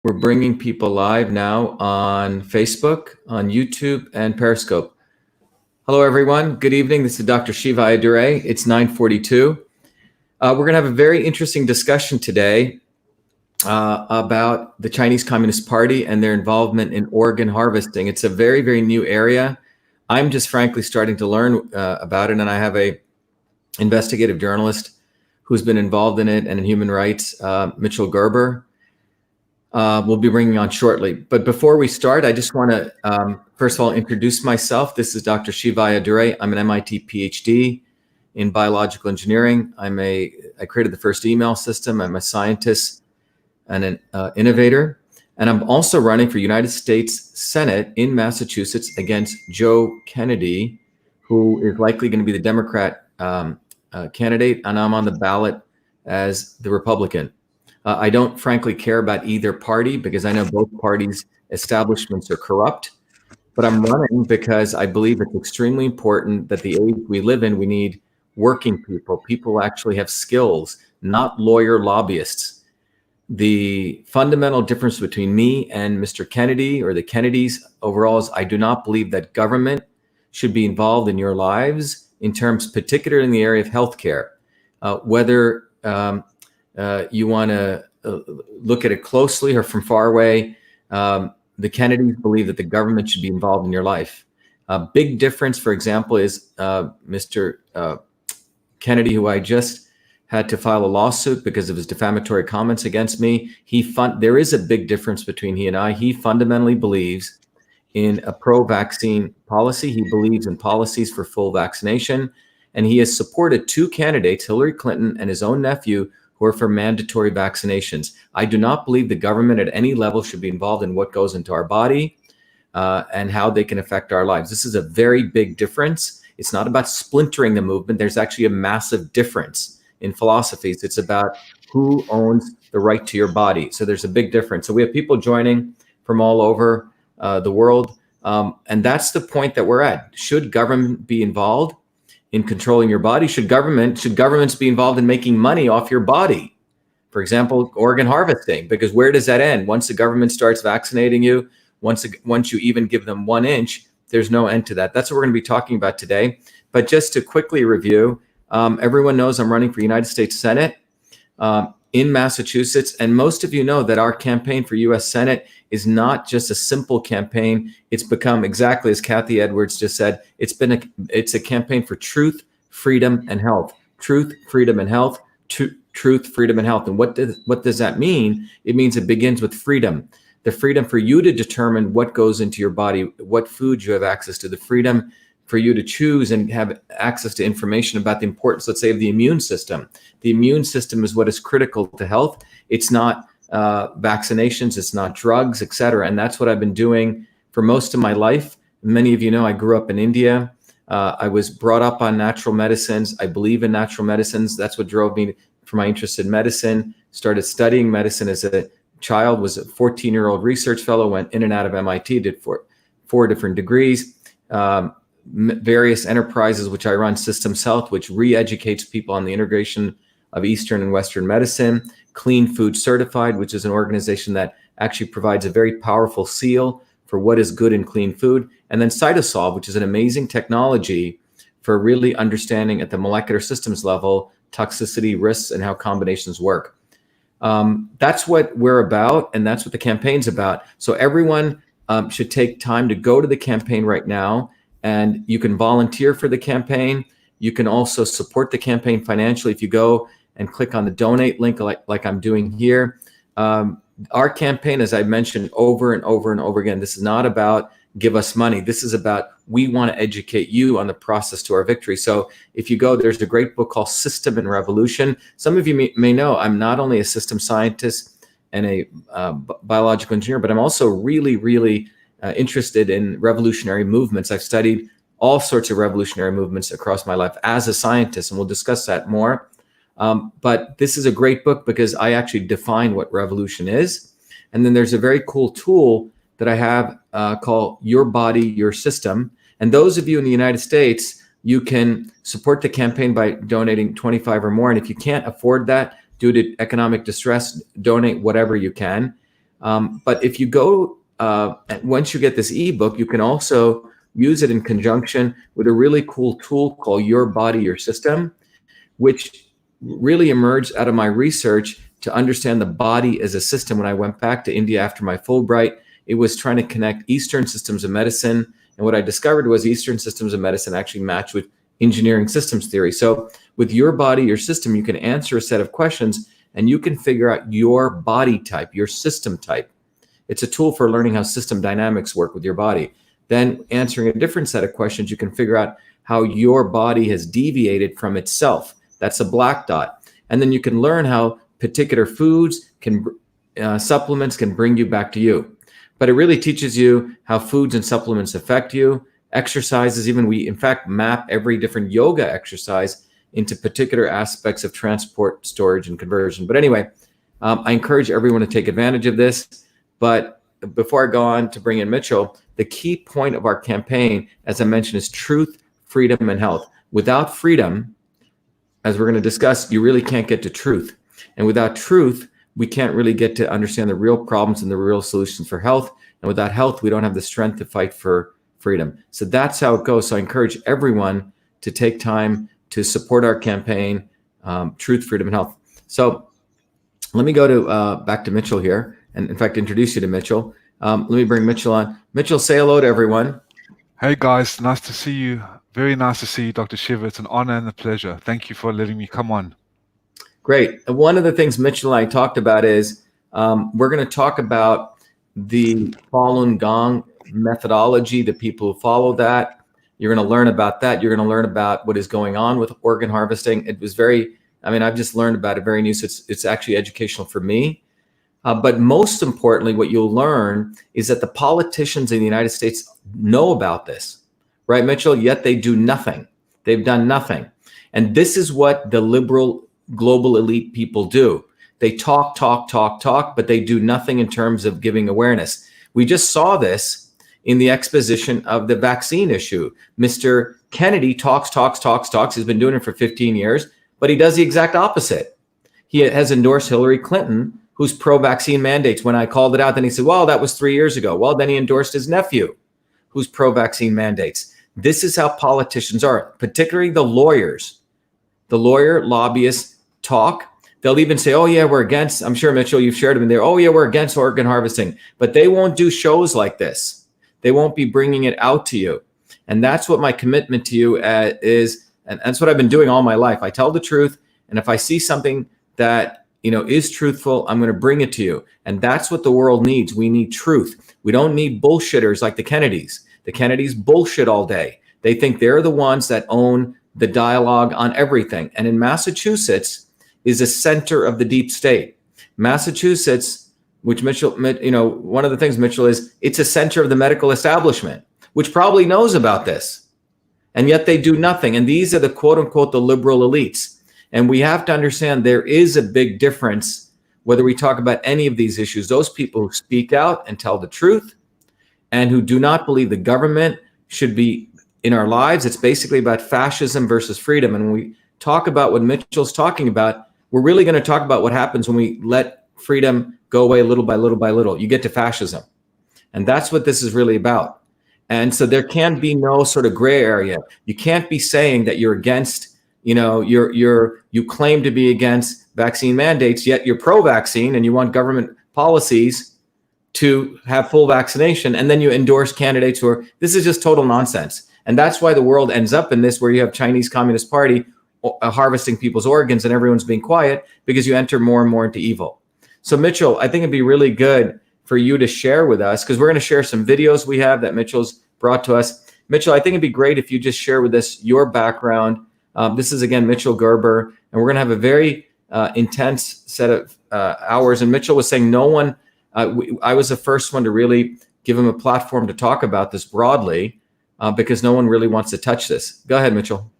We're bringing people live now on Facebook, on YouTube, and Periscope. Hello, everyone. Good evening. This is Dr. Shiva Ayyadurai. It's 9:42. We're going to have a very interesting discussion today about the Chinese Communist Party and their involvement in organ harvesting. It's a very, very new area. I'm just frankly starting to learn about it, and I have a investigative journalist who's been involved in it and in human rights, Mitchell Gerber. We'll be bringing on shortly. But before we start, I just want to, first of all, introduce myself. This is Dr. Shiva Ayyadurai. I'm an MIT PhD in biological engineering. I created the first email system. I'm a scientist and an innovator. And I'm also running for United States Senate in Massachusetts against Joe Kennedy, who is likely going to be the Democrat candidate. And I'm on the ballot as the Republican. I don't frankly care about either party because I know both parties' establishments are corrupt, but I'm running because I believe it's extremely important that the age we live in, we need working people. People actually have skills, not lawyer lobbyists. The fundamental difference between me and Mr. Kennedy or the Kennedys overall is I do not believe that government should be involved in your lives in terms, particularly in the area of healthcare, whether you want to look at it closely or from far away. The Kennedys believe that the government should be involved in your life. A big difference, for example, is Mr. Kennedy, who I just had to file a lawsuit because of his defamatory comments against me. There is a big difference between he and I. He fundamentally believes in a pro-vaccine policy. He believes in policies for full vaccination. And he has supported two candidates, Hillary Clinton and his own nephew, who are for mandatory vaccinations. I do not believe the government at any level should be involved in what goes into our body and how they can affect our lives. This is a very big difference. It's not about splintering the movement. There's actually a massive difference in philosophies. It's about who owns the right to your body. So there's a big difference. So we have people joining from all over the world. And that's the point that we're at. Should government be involved in controlling your body? Should governments be involved in making money off your body? For example, organ harvesting, because where does that end? Once the government starts vaccinating you, once you even give them 1 inch, there's no end to that. That's what we're going to be talking about today. But just to quickly review, everyone knows I'm running for United States Senate in Massachusetts. And most of you know that our campaign for US Senate is not just a simple campaign. It's become, exactly as Kathy Edwards just said, it's a campaign for truth, freedom, and health. Truth, freedom, and health. Truth, freedom, and health. And what does that mean? It means it begins with freedom. The freedom for you to determine what goes into your body, what food you have access to, the freedom for you to choose and have access to information about the importance, let's say, of the immune system. The immune system is what is critical to health. It's not vaccinations, it's not drugs, et cetera. And that's what I've been doing for most of my life. Many of you know I grew up in India. I was brought up on natural medicines. I believe in natural medicines. That's what drove me for my interest in medicine. Started studying medicine as a child, was a 14-year-old research fellow, went in and out of MIT, did four different degrees, various enterprises, which I run, Systems Health, which re-educates people on the integration of Eastern and Western medicine. Clean Food Certified, which is an organization that actually provides a very powerful seal for what is good in clean food. And then Cytosolve, which is an amazing technology for really understanding at the molecular systems level toxicity, risks, and how combinations work. That's what we're about, and that's what the campaign's about. So everyone should take time to go to the campaign right now, and you can volunteer for the campaign. You can also support the campaign financially if you go and click on the donate link like I'm doing here. Our campaign, as I mentioned over and over and over again, this is not about give us money. This is about we want to educate you on the process to our victory. So if you go, there's a great book called System and Revolution. Some of you may know I'm not only a system scientist and a biological engineer, but I'm also really, really interested in revolutionary movements. I've studied all sorts of revolutionary movements across my life as a scientist, and we'll discuss that more. But this is a great book because I actually define what revolution is. And then there's a very cool tool that I have called Your Body, Your System. And those of you in the United States, you can support the campaign by donating 25 or more. And if you can't afford that due to economic distress, donate whatever you can. But if you go, once you get this ebook, you can also use it in conjunction with a really cool tool called Your Body, Your System, which really emerged out of my research to understand the body as a system. When I went back to India after my Fulbright, it was trying to connect Eastern systems of medicine. And what I discovered was Eastern systems of medicine actually match with engineering systems theory. So with Your Body, Your System, you can answer a set of questions and you can figure out your body type, your system type. It's a tool for learning how system dynamics work with your body. Then answering a different set of questions, you can figure out how your body has deviated from itself. That's a black dot. And then you can learn how particular foods can, supplements can bring you back to you. But it really teaches you how foods and supplements affect you. Exercises, even we in fact map every different yoga exercise into particular aspects of transport, storage, and conversion. But anyway, I encourage everyone to take advantage of this. But before I go on to bring in Mitchell, the key point of our campaign, as I mentioned, is truth, freedom, and health. Without freedom, as we're going to discuss, you really can't get to truth. And without truth, we can't really get to understand the real problems and the real solutions for health. And without health, we don't have the strength to fight for freedom. So that's how it goes. So I encourage everyone to take time to support our campaign, Truth, Freedom, and Health. So let me go to back to Mitchell here, and in fact, introduce you to Mitchell. Let me bring Mitchell on. Mitchell, say hello to everyone. Hey guys, nice to see you. Very nice to see you, Dr. Shiva. It's an honor and a pleasure. Thank you for letting me come on. Great. And one of the things Mitchell and I talked about is we're going to talk about the Falun Gong methodology, the people who follow that. You're going to learn about that. You're going to learn about what is going on with organ harvesting. It was I've just learned about it, very new. So it's actually educational for me. But most importantly, what you'll learn is that the politicians in the United States know about this, right, Mitchell? Yet they do nothing. They've done nothing. And this is what the liberal global elite people do. They talk, but they do nothing in terms of giving awareness. We just saw this in the exposition of the vaccine issue. Mr. Kennedy talks. He's been doing it for 15 years, but he does the exact opposite. He has endorsed Hillary Clinton, who's pro-vaccine mandates. When I called it out, then he said, well, that was 3 years ago. Well, then he endorsed his nephew, who's pro-vaccine mandates. This is how politicians are, particularly the lawyers. The lawyer lobbyists talk. They'll even say, oh, yeah, we're against, I'm sure, Mitchell, you've shared them in there. Oh, yeah, we're against organ harvesting. But they won't do shows like this. They won't be bringing it out to you. And that's what my commitment to you is. And that's what I've been doing all my life. I tell the truth. And if I see something that is truthful, I'm going to bring it to you. And that's what the world needs. We need truth. We don't need bullshitters like the Kennedys. The Kennedys bullshit all day. They think they're the ones that own the dialogue on everything. And in Massachusetts is a center of the deep state. Massachusetts, which Mitchell, one of the things, Mitchell, is it's a center of the medical establishment, which probably knows about this. And yet they do nothing. And these are the quote unquote, the liberal elites. And we have to understand there is a big difference whether we talk about any of these issues. Those people who speak out and tell the truth and who do not believe the government should be in our lives. It's basically about fascism versus freedom. And when we talk about what Mitchell's talking about, we're really going to talk about what happens when we let freedom go away little by little by little. You get to fascism. And that's what this is really about. And so there can be no sort of gray area. You can't be saying that you're against, you claim to be against vaccine mandates, yet you're pro-vaccine and you want government policies to have full vaccination. And then you endorse candidates this is just total nonsense. And that's why the world ends up in this, where you have Chinese Communist Party harvesting people's organs and everyone's being quiet because you enter more and more into evil. So Mitchell, I think it'd be really good for you to share with us, because we're going to share some videos we have that Mitchell's brought to us. Mitchell, I think it'd be great if you just share with us your background. This is, again, Mitchell Gerber, and we're going to have a very intense set of hours. And Mitchell was saying I was the first one to really give him a platform to talk about this broadly because no one really wants to touch this. Go ahead, Mitchell.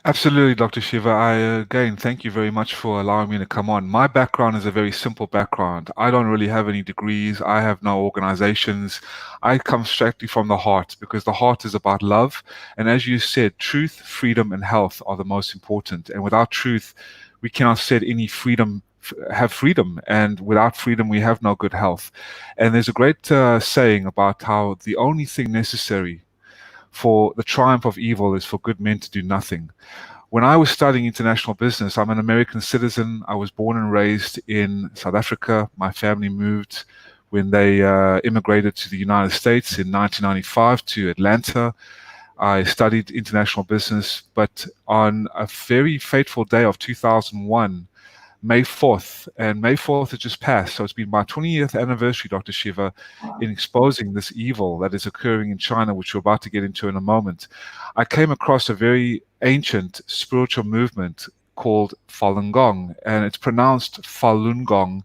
Absolutely, Dr. Shiva. Again, thank you very much for allowing me to come on. My background is a very simple background. I don't really have any degrees. I have no organizations. I come strictly from the heart, because the heart is about love. And as you said, truth, freedom, and health are the most important. And without truth, we cannot set any freedom have freedom, and without freedom, we have no good health. And there's a great saying about how the only thing necessary for the triumph of evil is for good men to do nothing. When I was studying international business, I'm an American citizen. I was born and raised in South Africa. My family moved when they immigrated to the United States in 1995 to Atlanta. I studied international business, but on a very fateful day of 2001, May 4th, and May 4th has just passed, so it's been my 20th anniversary, Dr. Shiva, in exposing this evil that is occurring in China, which we're about to get into in a moment. I came across a very ancient spiritual movement called Falun Gong, and it's pronounced Falun Gong,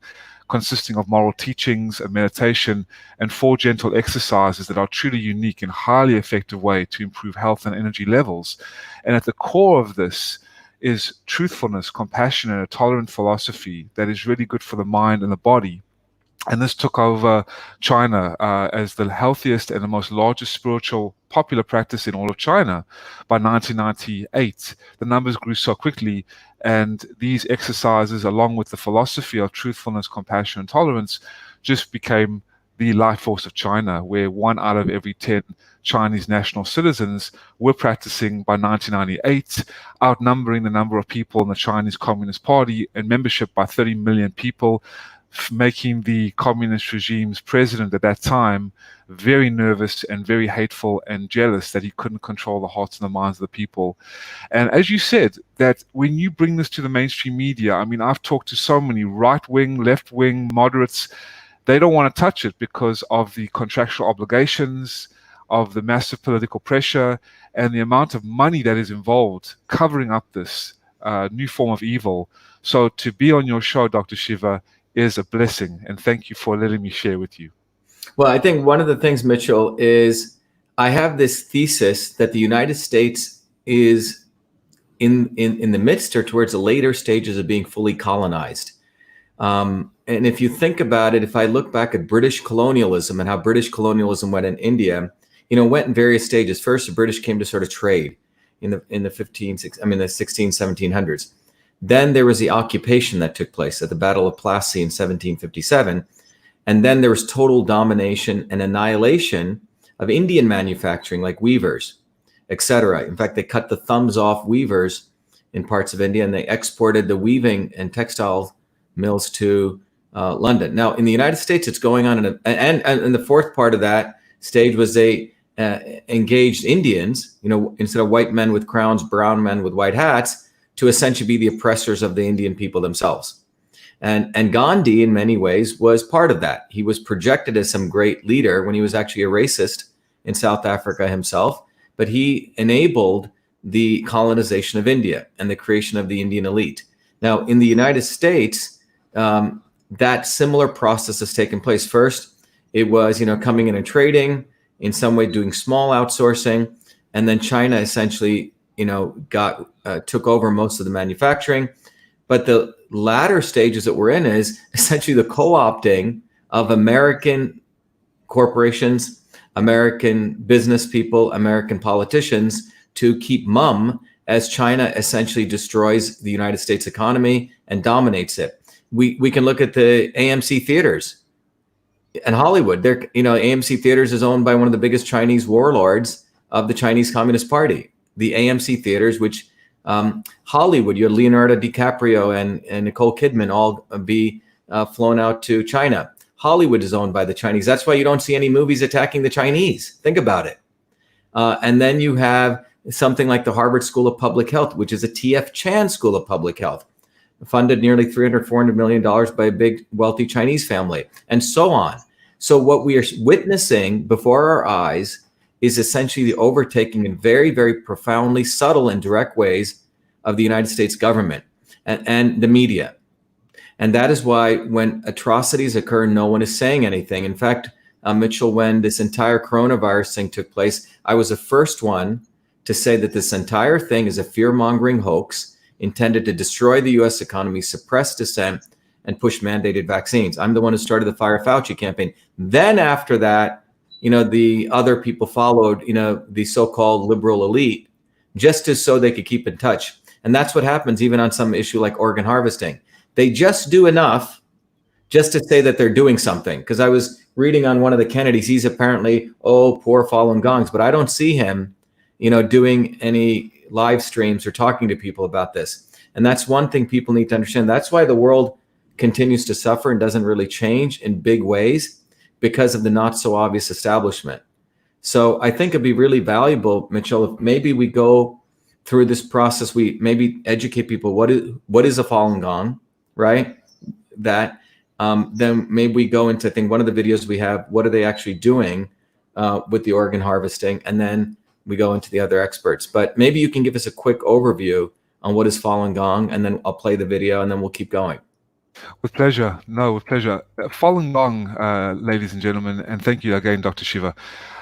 consisting of moral teachings, a meditation, and 4 gentle exercises that are truly unique and highly effective way to improve health and energy levels. And at the core of this is truthfulness, compassion, and a tolerant philosophy that is really good for the mind and the body. And this took over China as the healthiest and the most largest spiritual popular practice in all of China. By 1998, the numbers grew so quickly, and these exercises, along with the philosophy of truthfulness, compassion, and tolerance, just became the life force of China, where 1 out of every 10 Chinese national citizens were practicing by 1998, outnumbering the number of people in the Chinese Communist Party and membership by 30 million people, making the communist regime's president at that time very nervous and very hateful and jealous that he couldn't control the hearts and the minds of the people. And as you said, that when you bring this to the mainstream media, I mean, I've talked to so many right-wing, left-wing, moderates. They don't want to touch it because of the contractual obligations, of the massive political pressure, and the amount of money that is involved covering up this new form of evil. So to be on your show, Dr. Shiva, is a blessing, and thank you for letting me share with you. Well, I think one of the things, Mitchell, is I have this thesis that the United States is in the midst or towards the later stages of being fully colonized. And if you think about it, if I look back at British colonialism and how British colonialism went in India, went in various stages. First, the British came to sort of trade in the 16, 1700s. Then there was the occupation that took place at the Battle of Plassey in 1757. And then there was total domination and annihilation of Indian manufacturing, like weavers, etc. In fact, they cut the thumbs off weavers in parts of India, and they exported the weaving and textile mills to London. Now, in the United States, it's going on, and the fourth part of that stage was they engaged Indians, instead of white men with crowns, brown men with white hats, to essentially be the oppressors of the Indian people themselves. And Gandhi, in many ways, was part of that. He was projected as some great leader when he was actually a racist in South Africa himself, but he enabled the colonization of India and the creation of the Indian elite. Now, in the United States, that similar process has taken place. First, it was, coming in and trading, in some way doing small outsourcing, and then China essentially took over most of the manufacturing. But the latter stages that we're in is essentially the co-opting of American corporations, American business people, American politicians to keep mum as China essentially destroys the United States economy and dominates it. We can look at the AMC theaters and Hollywood. AMC theaters is owned by one of the biggest Chinese warlords of the Chinese Communist Party. The AMC theaters, which Hollywood, you had Leonardo DiCaprio and Nicole Kidman all be flown out to China. Hollywood is owned by the Chinese. That's why you don't see any movies attacking the Chinese. Think about it. And then you have something like the Harvard School of Public Health, which is a T.F. Chan School of Public Health, funded nearly $400 million by a big wealthy Chinese family, and so on. So what we are witnessing before our eyes is essentially the overtaking in very, very profoundly subtle and direct ways of the United States government and the media. And that is why when atrocities occur, no one is saying anything. In fact, Mitchell, when this entire coronavirus thing took place, I was the first one to say that this entire thing is a fear-mongering hoax intended to destroy the U.S. economy, suppress dissent, and push mandated vaccines. I'm the one who started the Fire Fauci campaign. Then after that, the other people followed, the so-called liberal elite, just so they could keep in touch. And that's what happens even on some issue like organ harvesting. They just do enough just to say that they're doing something. Because I was reading on one of the Kennedys, he's apparently, oh, poor Falun Gongs, but I don't see him, doing any live streams or talking to people about this. And that's one thing people need to understand. That's why the world continues to suffer and doesn't really change in big ways, because of the not so obvious establishment. So I think it'd be really valuable, Mitchell, if maybe we go through this process, we maybe educate people what is a Falun Gong, right? That then maybe we go into, I think one of the videos we have, what are they actually doing with the organ harvesting, and then we go into the other experts. But maybe you can give us a quick overview on what is Falun Gong, and then I'll play the video, and then we'll keep going. With pleasure. No, with pleasure. Falun Gong, ladies and gentlemen, and thank you again, Dr. Shiva,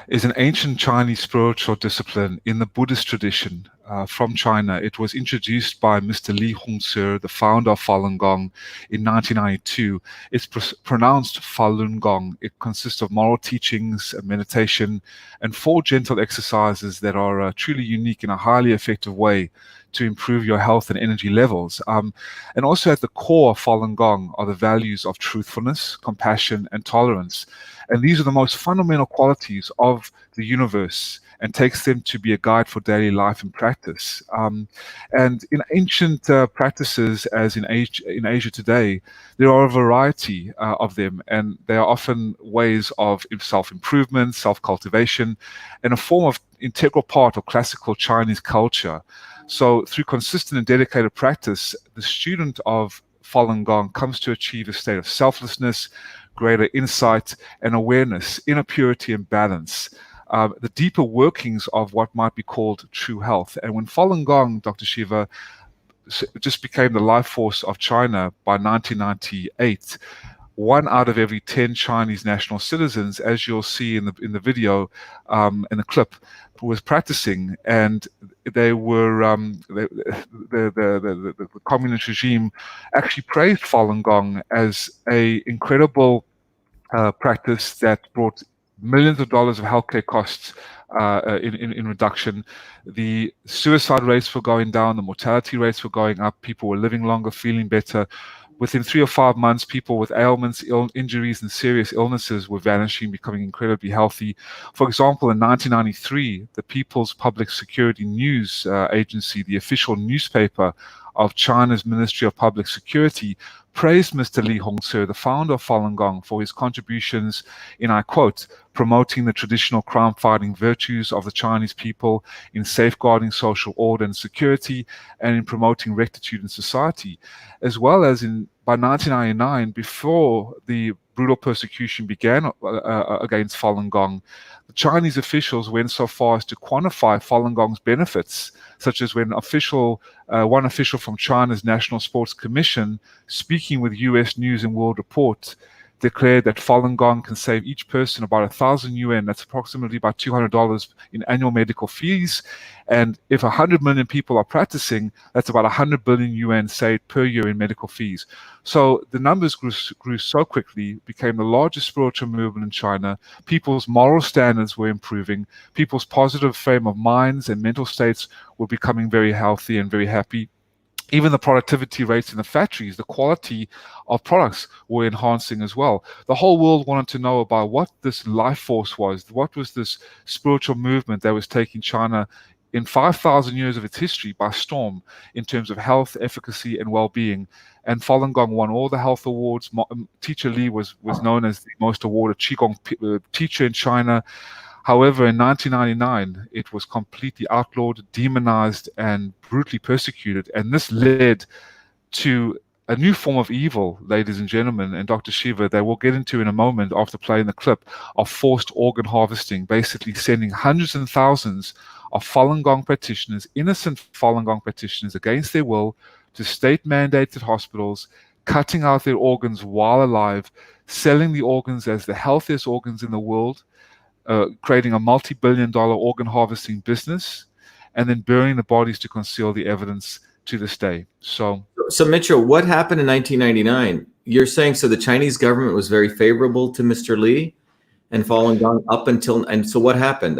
is an ancient Chinese spiritual discipline in the Buddhist tradition from China. It was introduced by Mr. Li Hongzhi, the founder of Falun Gong, in 1992. It's pronounced Falun Gong. It consists of moral teachings, meditation, and 4 gentle exercises that are truly unique in a highly effective way to improve your health and energy levels. And also at the core of Falun Gong are the values of truthfulness, compassion, and tolerance. And these are the most fundamental qualities of the universe, and takes them to be a guide for daily life and practice. And in ancient practices, as in Asia today, there are a variety of them, and they are often ways of self-improvement, self-cultivation, and a form of integral part of classical Chinese culture. So through consistent and dedicated practice, the student of Falun Gong comes to achieve a state of selflessness, greater insight and awareness, inner purity and balance, the deeper workings of what might be called true health. And when Falun Gong, Dr. Shiva, just became the life force of China by 1998, 1 out of every 10 Chinese national citizens, as you'll see in the video, in the clip, was practicing, and they were the communist regime actually praised Falun Gong as a incredible practice that brought millions of dollars of healthcare costs in reduction. The suicide rates were going down, the mortality rates were going up, people were living longer, feeling better. Within 3 or 5 months, people with ailments, injuries, and serious illnesses were vanishing, becoming incredibly healthy. For example, in 1993, the People's Public Security News Agency, the official newspaper of China's Ministry of Public Security, praised Mr. Li Hongzhi, the founder of Falun Gong, for his contributions in, I quote, promoting the traditional crime-fighting virtues of the Chinese people, in safeguarding social order and security, and in promoting rectitude in society, as well as by 1999, before the brutal persecution began against Falun Gong, the Chinese officials went so far as to quantify Falun Gong's benefits, such as when one official from China's National Sports Commission, speaking with U.S. News and World Report, declared that Falun Gong can save each person about 1,000 yuan, that's approximately about $200 in annual medical fees. And if 100 million people are practicing, that's about 100 billion yuan saved per year in medical fees. So the numbers grew so quickly, became the largest spiritual movement in China. People's moral standards were improving. People's positive frame of minds and mental states were becoming very healthy and very happy. Even the productivity rates in the factories, the quality of products were enhancing as well. The whole world wanted to know about what this life force was, what was this spiritual movement that was taking China in 5,000 years of its history by storm in terms of health, efficacy, and well-being. And Falun Gong won all the health awards. Teacher Li was known as the most awarded Qigong teacher in China. However, in 1999, it was completely outlawed, demonized, and brutally persecuted. And this led to a new form of evil, ladies and gentlemen, and Dr. Shiva, that we'll get into in a moment after playing the clip, of forced organ harvesting, basically sending hundreds and thousands of Falun Gong practitioners, innocent Falun Gong practitioners, against their will, to state-mandated hospitals, cutting out their organs while alive, selling the organs as the healthiest organs in the world, creating a multi-billion-dollar organ harvesting business, and then burying the bodies to conceal the evidence to this day. So Mitchell, what happened in 1999? You're saying so the Chinese government was very favorable to Mr. Li and Falun Gong up until, and so what happened?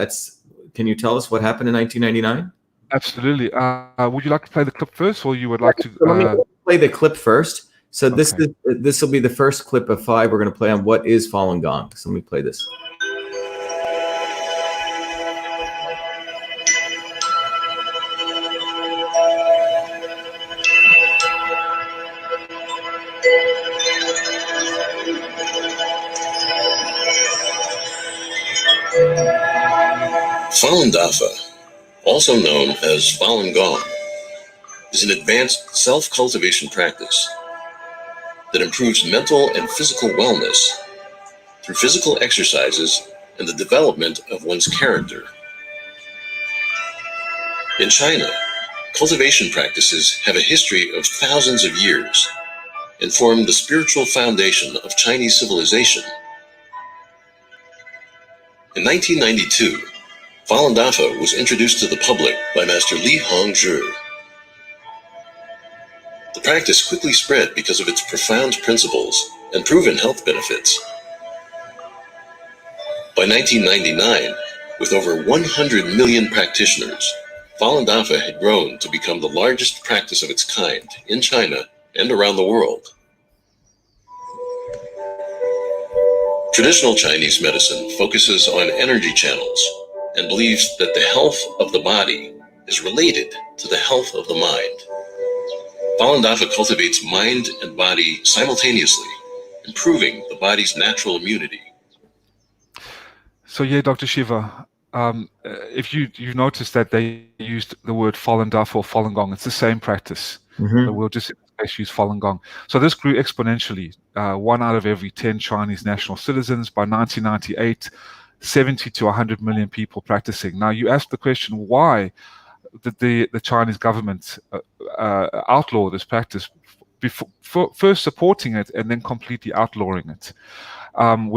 Can you tell us what happened in 1999? Absolutely. Would you like to play the clip first, or you would like to? So let me play the clip first, So this Okay. is this will be the first clip of 5 we're going to play on what is Falun Gong. So let me play this. Falun Dafa, also known as Falun Gong, is an advanced self-cultivation practice that improves mental and physical wellness through physical exercises and the development of one's character. In China, cultivation practices have a history of thousands of years and form the spiritual foundation of Chinese civilization. In 1992, Falun Dafa was introduced to the public by Master Li Hongzhi. The practice quickly spread because of its profound principles and proven health benefits. By 1999, with over 100 million practitioners, Falun Dafa had grown to become the largest practice of its kind in China and around the world. Traditional Chinese medicine focuses on energy channels and believes that the health of the body is related to the health of the mind. Falun Dafa cultivates mind and body simultaneously, improving the body's natural immunity. So yeah, Dr. Shiva, if you noticed that they used the word Falun Dafa or Falun Gong, it's the same practice. But we'll just in this case use Falun Gong. So this grew exponentially. 1 out of every 10 Chinese national citizens. By 1998, 70 to 100 million people practicing. Now you ask the question, why did the Chinese government outlaw this practice, before first supporting it and then completely outlawing it? And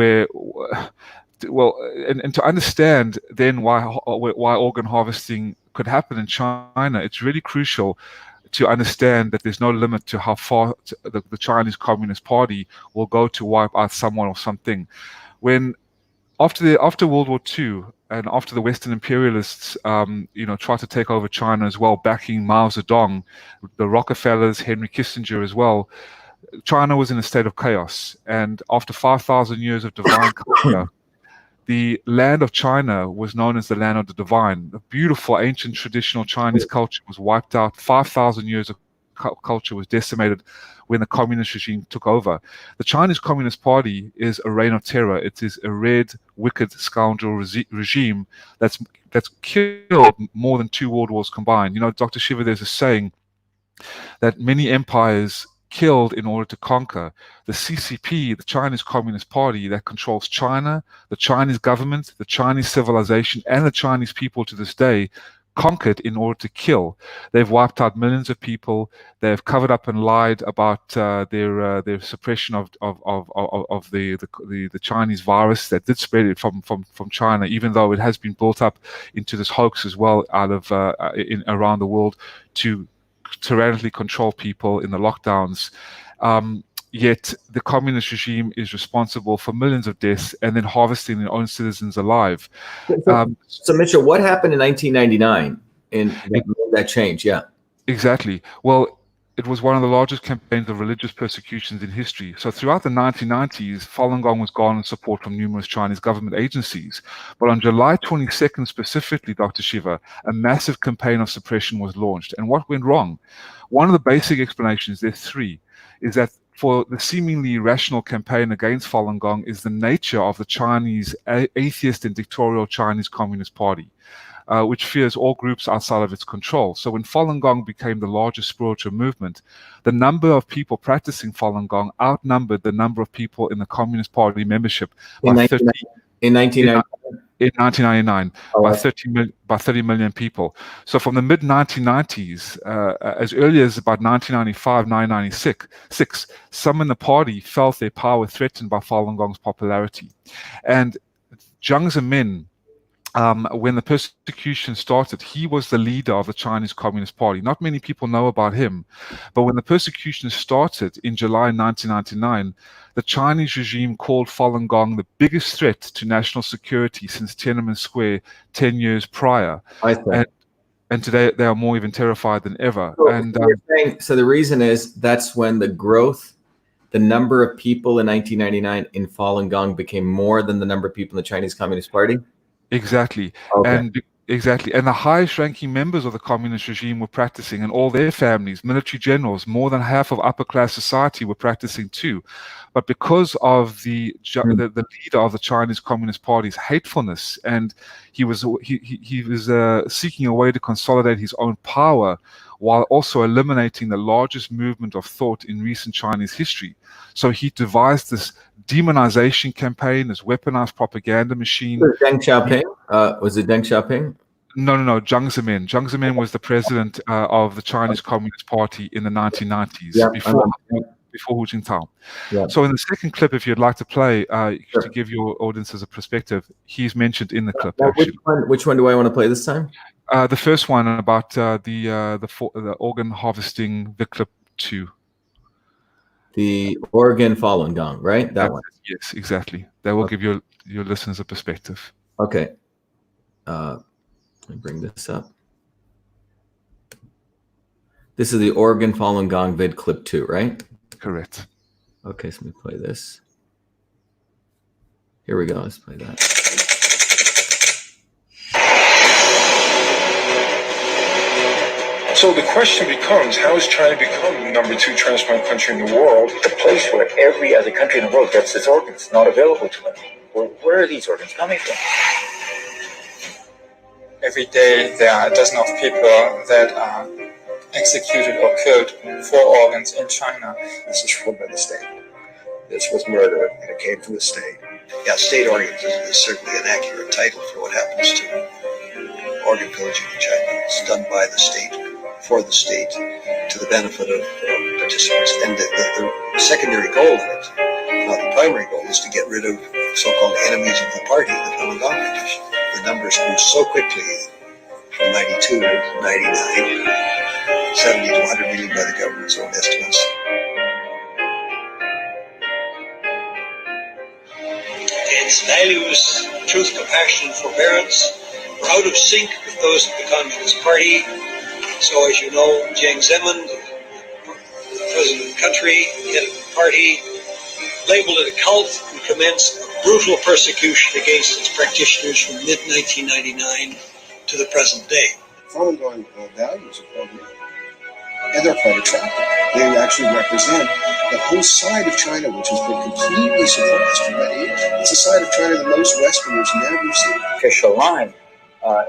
to understand then why organ harvesting could happen in China, it's really crucial to understand that there's no limit to how far the Chinese Communist Party will go to wipe out someone or something. When after World War II and after the Western imperialists, tried to take over China as well, backing Mao Zedong, the Rockefellers, Henry Kissinger as well, China was in a state of chaos. And after 5,000 years of divine culture, the land of China was known as the land of the divine. The beautiful, ancient, traditional Chinese culture was wiped out. 5,000 years of culture was decimated when the communist regime took over. The Chinese Communist Party is a reign of terror. It is a red, wicked, scoundrel regime that's killed more than 2 world wars combined. Dr. Shiva, there's a saying that many empires killed in order to conquer. The CCP, the Chinese Communist Party, that controls China, the Chinese government, the Chinese civilization, and the Chinese people to this day, conquered in order to kill. They've wiped out millions of people. They've covered up and lied about their suppression of the Chinese virus that did spread it from China, even though it has been built up into this hoax as well out of around the world to tyrannically control people in the lockdowns. Yet the communist regime is responsible for millions of deaths and then harvesting their own citizens alive. So Mitchell, what happened in 1999 in that change? Yeah, exactly. Well, it was one of the largest campaigns of religious persecutions in history. So throughout the 1990s, Falun Gong was garnered support from numerous Chinese government agencies. But on July 22nd specifically, Dr. Shiva, a massive campaign of suppression was launched. And what went wrong? One of the basic explanations, there's 3, is that for the seemingly rational campaign against Falun Gong is the nature of the Chinese atheist and dictatorial Chinese Communist Party, which fears all groups outside of its control. So when Falun Gong became the largest spiritual movement, the number of people practicing Falun Gong outnumbered the number of people in the Communist Party membership by 30. In 1999. In 1999, by 30 million people. So from the mid-1990s, as early as about 1995, 1996, some in the party felt their power threatened by Falun Gong's popularity. And Jiang Zemin, when the persecution started, he was the leader of the Chinese Communist Party. Not many people know about him, but when the persecution started in July 1999, the Chinese regime called Falun Gong the biggest threat to national security since Tiananmen Square 10 years prior. And today they are more even terrified than ever. So the reason is that's when the growth the number of people in 1999 in Falun Gong became more than the number of people in the Chinese Communist Party? Exactly. Okay. And the highest ranking members of the communist regime were practicing, and all their families, military generals, more than half of upper class society were practicing too. But because of the leader of the Chinese Communist Party's hatefulness, and he was seeking a way to consolidate his own power while also eliminating the largest movement of thought in recent Chinese history. So he devised this demonization campaign, this weaponized propaganda machine. Deng Xiaoping? Was it Deng Xiaoping? No, Jiang Zemin. Jiang Zemin was the president of the Chinese Communist Party in the 1990s, before Hu Jintao. Yeah. So in the second clip, if you'd like to play, to give your audiences a perspective, he's mentioned in the clip. Actually. Which one do I want to play this time? The first one about the organ harvesting, the clip 2. The Oregon Falun Gong, right? That one. Yes, exactly. That will give your listeners a perspective. Okay. Let me bring this up. This is the Oregon Falun Gong vid clip 2, right? Correct. Okay, so let me play this. Here we go. Let's play that. So the question becomes, how has China become the number 2 transplant country in the world? The place where every other country in the world gets its organs not available to them. Where are these organs coming from? Every day there are dozens of people that are executed or killed for organs in China. This is run by the state. This was murder, and it came from the state. Yeah, state organs is certainly an accurate title for what happens to organ pillaging in China. It's done by the state, for the state, to the benefit of participants. And the secondary goal of it, not the primary goal, is to get rid of so-called enemies of the party, the Falun Gong tradition. The numbers grew so quickly from 92 to 99, 70 to 100 million by the government's own estimates. Its values, truth, compassion, and forbearance, were out of sync with those of the Communist Party. So, as you know, Jiang Zemin, the president of the country, head of the party, labeled it a cult and commenced brutal persecution against its practitioners from mid-1999 to the present day. Falun Gong values are quite real, and they're quite attractive. They actually represent the whole side of China, which has been completely suppressed for many years. It's a side of China that most Westerners never see. Official line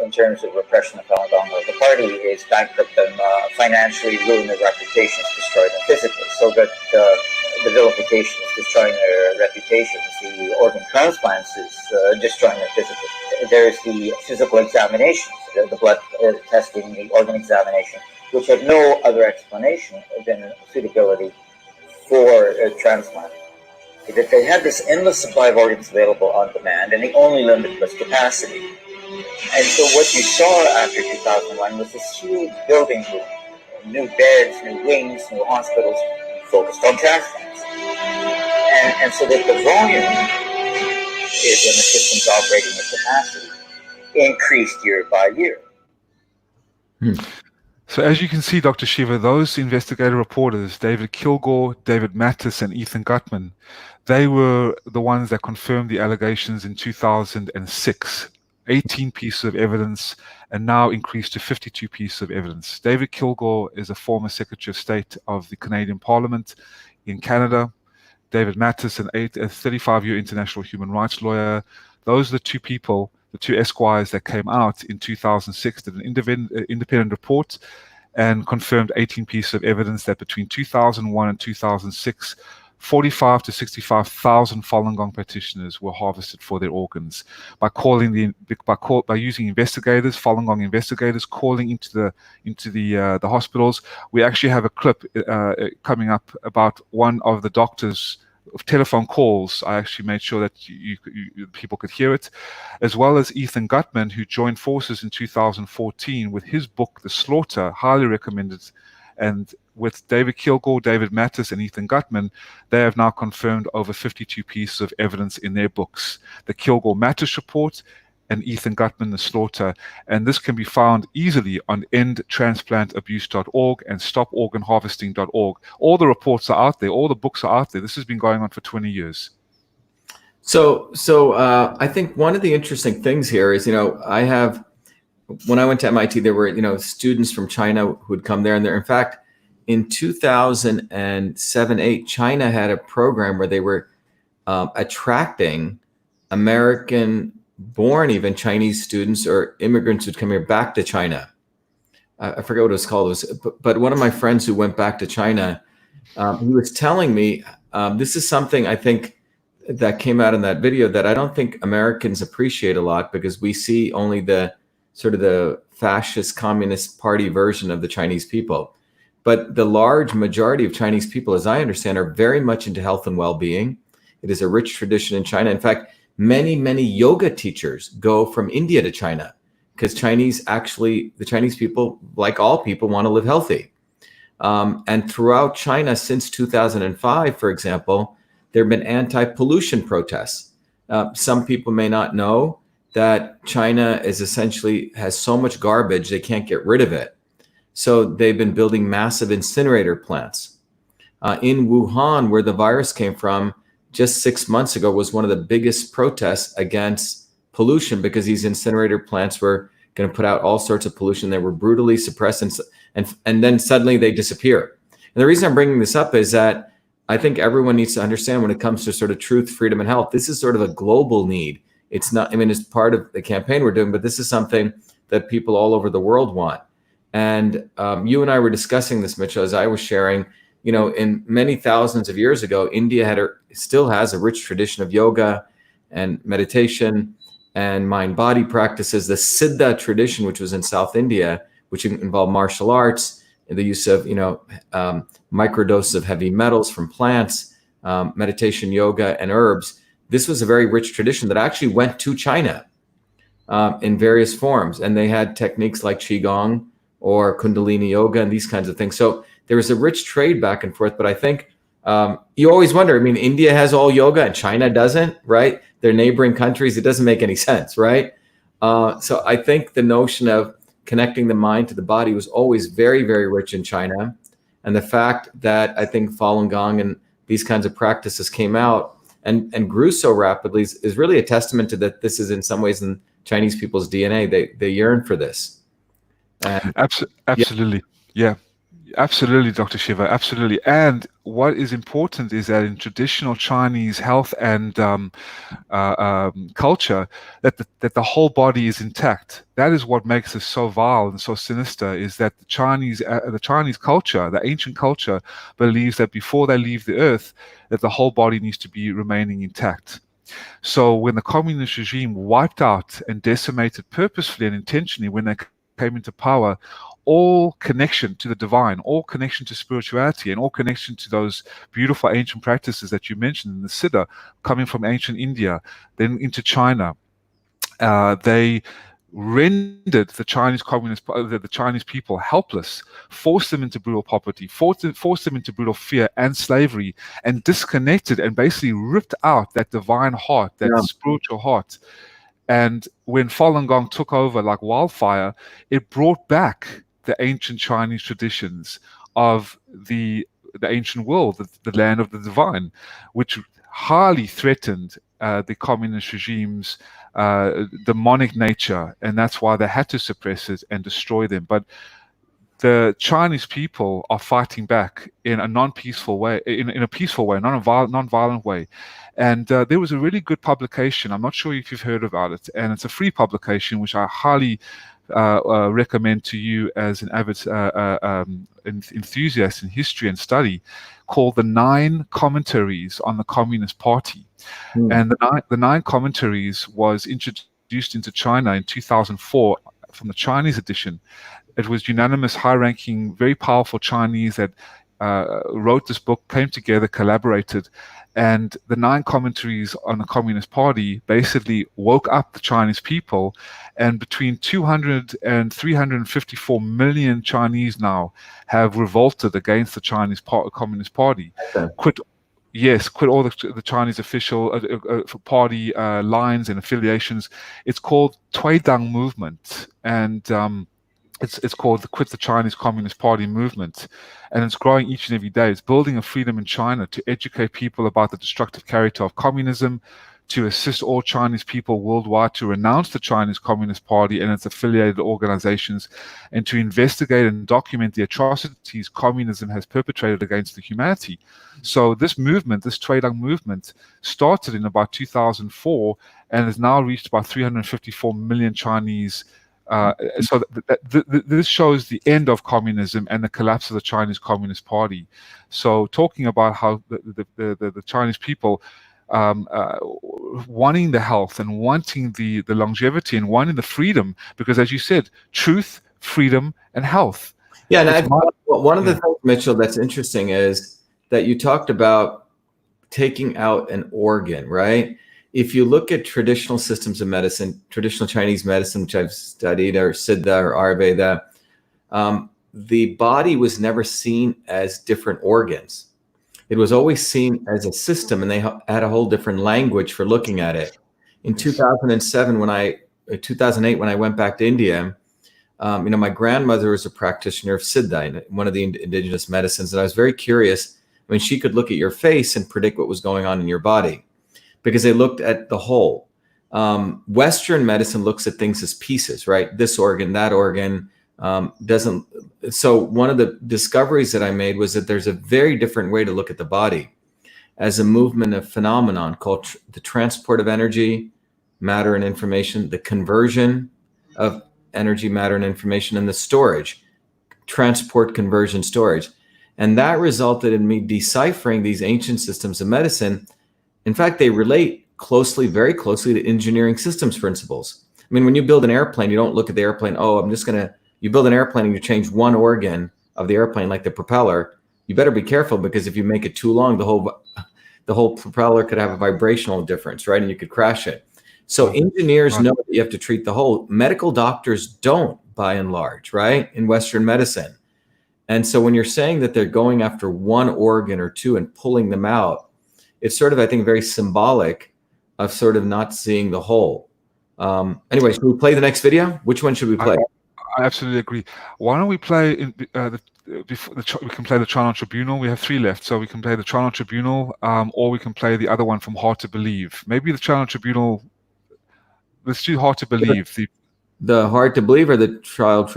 in terms of repression of Falun Gong, the party is bankrupt them financially, ruin their reputations, destroy them physically, so that the vilification is destroying their reputations, the organ transplants is destroying their physically. There's the physical examinations, the blood testing, the organ examination, which have no other explanation than suitability for transplant. That they had this endless supply of organs available on demand, and the only limit was capacity. And so what you saw after 2001 was this huge building boom, new beds, new wings, new hospitals focused on transplants. And so that the volume is, when the system's operating at capacity, increased year by year. So as you can see, Dr. Shiva, those investigative reporters, David Kilgore, David Mattis, and Ethan Gutman, they were the ones that confirmed the allegations in 2006. 18 pieces of evidence, and now increased to 52 pieces of evidence. David Kilgore is a former Secretary of State of the Canadian Parliament in Canada. David Mattis, a 35-year international human rights lawyer. Those are the two people, the two esquires that came out in 2006, did an independent report and confirmed 18 pieces of evidence that between 2001 and 2006, 45 to 65,000 Falun Gong practitioners were harvested for their organs by using investigators, Falun Gong investigators, calling into the hospitals. We actually have a clip coming up about one of the doctors' telephone calls. I actually made sure that people could hear it, as well as Ethan Gutman, who joined forces in 2014 with his book, The Slaughter, highly recommended. And with David Kilgore, David Mattis, and Ethan Gutman, they have now confirmed over 52 pieces of evidence in their books. The Kilgore-Mattis report and Ethan Gutman, The Slaughter. And this can be found easily on endtransplantabuse.org and stoporganharvesting.org. All the reports are out there. All the books are out there. This has been going on for 20 years. So I think one of the interesting things here is, when I went to MIT, there were, students from China who would come there. And in fact, in 2007-8, China had a program where they were attracting American-born, even Chinese students or immigrants who'd come here back to China. I forget what it was called. But one of my friends who went back to China, he was telling me, this is something I think that came out in that video that I don't think Americans appreciate a lot, because we see only the sort of the fascist communist party version of the Chinese people. But the large majority of Chinese people, as I understand, are very much into health and well-being. It is a rich tradition in China. In fact, many, many yoga teachers go from India to China, because the Chinese people, like all people, want to live healthy. And throughout China since 2005, for example, there have been anti-pollution protests. Some people may not know that China has so much garbage, they can't get rid of it. So they've been building massive incinerator plants. In Wuhan, where the virus came from, just 6 months ago was one of the biggest protests against pollution, because these incinerator plants were going to put out all sorts of pollution. They were brutally suppressed, and then suddenly they disappear. And the reason I'm bringing this up is that I think everyone needs to understand, when it comes to sort of truth, freedom, and health, this is sort of a global need. It's not, it's part of the campaign we're doing, but this is something that people all over the world want. And you and I were discussing this, Mitchell, as I was sharing, in many thousands of years ago, India still has a rich tradition of yoga and meditation and mind-body practices. The Siddha tradition, which was in South India, which involved martial arts, and the use of, microdoses of heavy metals from plants, meditation, yoga, and herbs. This was a very rich tradition that actually went to China in various forms. And they had techniques like Qigong or Kundalini yoga and these kinds of things. So there was a rich trade back and forth. But I think you always wonder, India has all yoga and China doesn't, right? They're neighboring countries. It doesn't make any sense, right? So I think the notion of connecting the mind to the body was always very, very rich in China. And the fact that I think Falun Gong and these kinds of practices came out and grew so rapidly is really a testament to that. This is in some ways in Chinese people's DNA. They yearn for this. Absolutely. Yeah. Absolutely, Dr. Shiva, absolutely. And what is important is that in traditional Chinese health and culture, that the whole body is intact. That is what makes us so vile and so sinister, is that the Chinese culture, the ancient culture, believes that before they leave the earth, that the whole body needs to be remaining intact. So when the communist regime wiped out and decimated purposefully and intentionally when they came into power, all connection to the divine, all connection to spirituality, and all connection to those beautiful ancient practices that you mentioned in the Siddha, coming from ancient India, then into China, they rendered the Chinese people helpless, forced them into brutal poverty, forced them into brutal fear and slavery, and disconnected and basically ripped out that divine heart, that spiritual heart. And when Falun Gong took over like wildfire, it brought back the ancient Chinese traditions of the ancient world, the land of the divine, which highly threatened the communist regime's demonic nature, and that's why they had to suppress it and destroy them. But the Chinese people are fighting back in a non-peaceful way, in a peaceful way, not a non-violent way. And there was a really good publication, I'm not sure if you've heard about it, and it's a free publication, which I highly recommend to you as an avid enthusiast in history and study, called The 9 Commentaries on the Communist Party. And the 9 Commentaries was introduced into China in 2004 from the Chinese edition. It was unanimous, high-ranking, very powerful Chinese that wrote this book, came together, collaborated, and the 9 Commentaries on the Communist Party basically woke up the Chinese people, and between 200 and 354 million Chinese now have revolted against the Chinese Communist Party, Yes, quit all the Chinese official party lines and affiliations. It's called Tuidang movement, and it's called the Quit the Chinese Communist Party movement, and it's growing each and every day. It's building a freedom in China to educate people about the destructive character of communism, to assist all Chinese people worldwide to renounce the Chinese Communist Party and its affiliated organizations, and to investigate and document the atrocities communism has perpetrated against the humanity. So this movement, this Tuidang movement, started in about 2004 and has now reached about 354 million Chinese. So this shows the end of communism and the collapse of the Chinese Communist Party. So talking about how the Chinese people wanting the health and wanting the longevity and wanting the freedom, because as you said, truth, freedom, and health. Yeah, and one of the things, Mitchell, that's interesting is that you talked about taking out an organ, right? If you look at traditional systems of medicine, traditional Chinese medicine, which I've studied, or Siddha or Ayurveda, the body was never seen as different organs. It was always seen as a system, and they had a whole different language for looking at it. In 2008, when I went back to India, my grandmother was a practitioner of Siddha, one of the indigenous medicines, and I was very curious. I mean, she could look at your face and predict what was going on in your body because they looked at the whole. Western medicine looks at things as pieces, right? This organ, that organ. Doesn't. So one of the discoveries that I made was that there's a very different way to look at the body as a movement of phenomenon called the transport of energy, matter, and information, the conversion of energy, matter, and information, and the storage, transport, conversion, storage. And that resulted in me deciphering these ancient systems of medicine. In fact, they relate closely, very closely to engineering systems principles. I mean, when you build an airplane, you don't look at the airplane, you build an airplane and you change one organ of the airplane, like the propeller, you better be careful, because if you make it too long, the whole propeller could have a vibrational difference, right? And you could crash it. So engineers know that you have to treat the whole. Medical doctors don't, by and large, right? In Western medicine. And so when you're saying that they're going after one organ or two and pulling them out, it's sort of, I think, very symbolic of sort of not seeing the whole. Anyway, should we play the next video? Which one should we play? I absolutely agree. Why don't we play we can play the China Tribunal. We have 3 left, so we can play the China Tribunal, or we can play the other one from Hard to Believe. Maybe the China Tribunal. Let's do Hard to Believe. The Hard to Believe or the trial?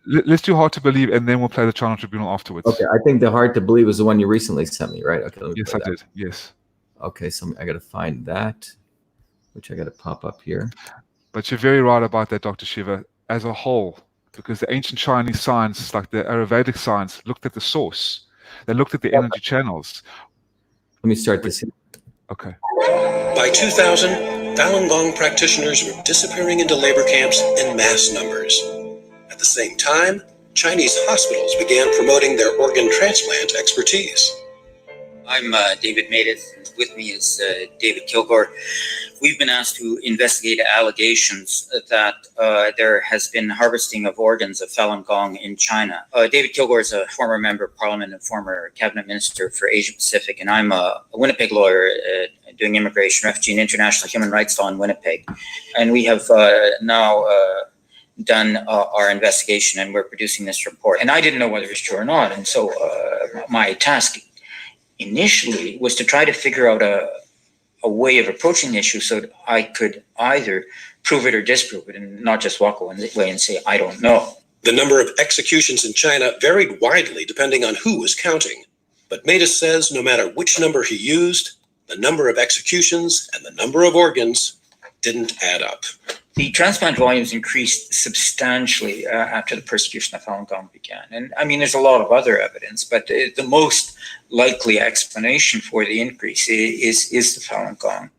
Let's do Hard to Believe, and then we'll play the China Tribunal afterwards. Okay, I think the Hard to Believe is the one you recently sent me, right? Okay. Yes, I did. Yes. Okay, so I got to find that, which I got to pop up here. But you're very right about that, Dr. Shiva. As a whole, because the ancient Chinese science, like the Ayurvedic science, looked at the source. They looked at the energy channels. Let me start this here. Okay. By 2000, Falun Gong practitioners were disappearing into labor camps in mass numbers. At the same time, Chinese hospitals began promoting their organ transplant expertise. I'm David Maidith, and with me is David Kilgore. We've been asked to investigate allegations that there has been harvesting of organs of Falun Gong in China. David Kilgore is a former member of Parliament and former cabinet minister for Asia Pacific, and I'm a Winnipeg lawyer doing immigration, refugee, and international human rights law in Winnipeg. And we have now done our investigation, and we're producing this report. And I didn't know whether it was true or not, and so my task initially was to try to figure out a way of approaching the issue so that I could either prove it or disprove it and not just walk away and say, I don't know. The number of executions in China varied widely depending on who was counting. But Maidith says no matter which number he used, the number of executions and the number of organs didn't add up. The transplant volumes increased substantially after the persecution of Falun Gong began. And I mean, there's a lot of other evidence, but the most likely explanation for the increase is the Falun Gong.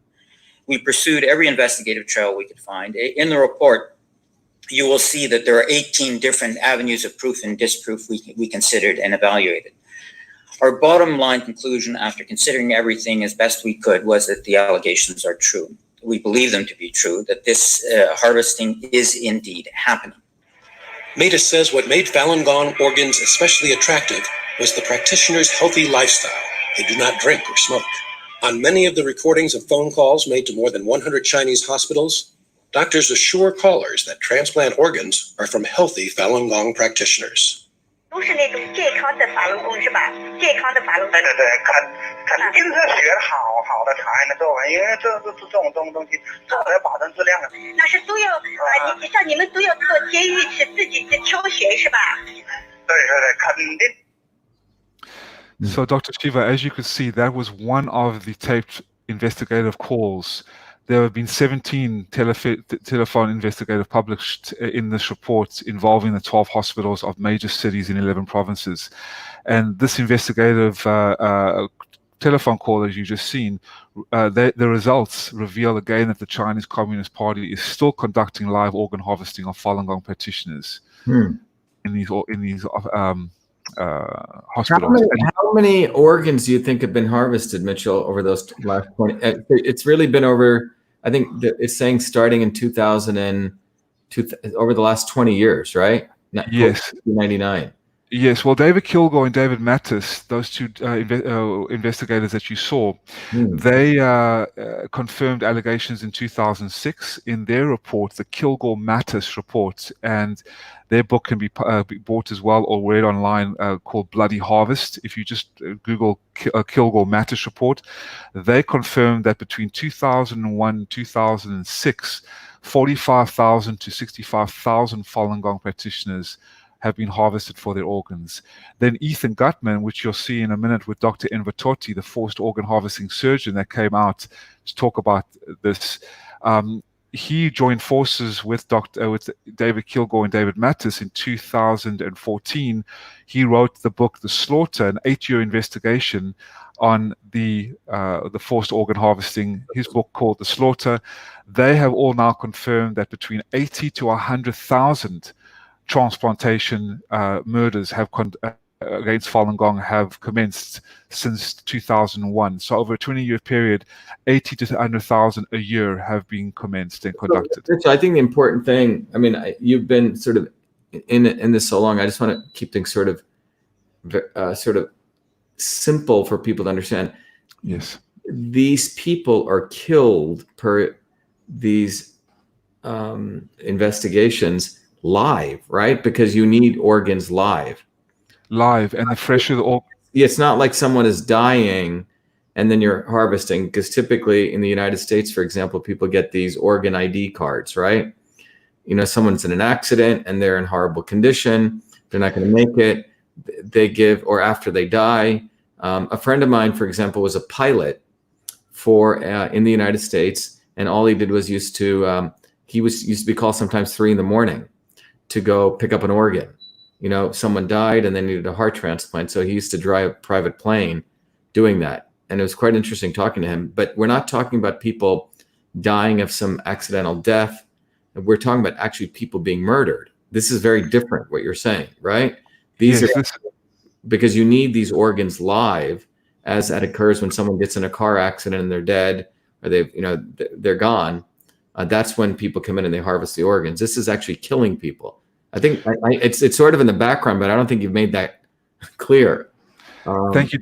We pursued every investigative trail we could find. In the report, you will see that there are 18 different avenues of proof and disproof we considered and evaluated. Our bottom line conclusion after considering everything as best we could was that the allegations are true. We believe them to be true, that this harvesting is indeed happening. Maidith says what made Falun Gong organs especially attractive was the practitioner's healthy lifestyle They do not drink or smoke. On many of the recordings of phone calls made to more than 100 Chinese hospitals, doctors assure callers that transplant organs are from healthy Falun Gong practitioners. 都是那种健康的法轮功是吧？健康的法轮功。对，肯定是学好的才能做完，因为这种东西不能保证质量的。那是都要像你们都要做监狱是自己的挑选是吧？对，肯定。So, Dr. Shiva, as you could see, that was one of the taped investigative calls. There have been 17 telephone investigative published in this report involving the 12 hospitals of major cities in 11 provinces. And this investigative telephone call, as you've just seen, the results reveal again that the Chinese Communist Party is still conducting live organ harvesting of Falun Gong practitioners in these hospitals. How many organs do you think have been harvested, Mitchell, over those last 20? It's really been over, I think it's saying starting in 2002, over the last 20 years, right? Yes. 1999. Yes, well, David Kilgore and David Mattis, those two investigators that you saw, they confirmed allegations in 2006 in their report, the Kilgore-Mattis report, and their book can be bought as well or read online called Bloody Harvest. If you just Google Kilgore-Mattis report, they confirmed that between 2001 and 2006, 45,000 to 65,000 Falun Gong practitioners have been harvested for their organs. Then Ethan Gutman, which you'll see in a minute with Dr. Enver Totti, the forced organ harvesting surgeon that came out to talk about this, he joined forces with David Kilgore and David Mattis in 2014. He wrote the book The Slaughter, an 8-year investigation on the forced organ harvesting, his book called The Slaughter. They have all now confirmed that between 80 to 100,000 transplantation murders have against Falun Gong have commenced since 2001. So over a 20-year period, 80 to 100,000 a year have been commenced and conducted. So I think the important thing, I mean, you've been sort of in this so long. I just want to keep things sort of simple for people to understand. Yes, these people are killed per these investigations live, right? Because you need organs live, and the fresher the organ. It's not like someone is dying and then you're harvesting, because typically in the United States, for example, people get these organ ID cards, right? You know, someone's in an accident and they're in horrible condition, they're not going to make it, they give, or after they die. A friend of mine, for example, was a pilot for in the United States, and all he did was used to be called sometimes 3 a.m. to go pick up an organ. You know, someone died and they needed a heart transplant. So he used to drive a private plane doing that. And it was quite interesting talking to him. But we're not talking about people dying of some accidental death. We're talking about actually people being murdered. This is very different, what you're saying, right? These are because you need these organs live, as that occurs when someone gets in a car accident and they're dead, or they're gone. That's when people come in and they harvest the organs. This is actually killing people. I think it's sort of in the background, but I don't think you've made that clear. Thank you,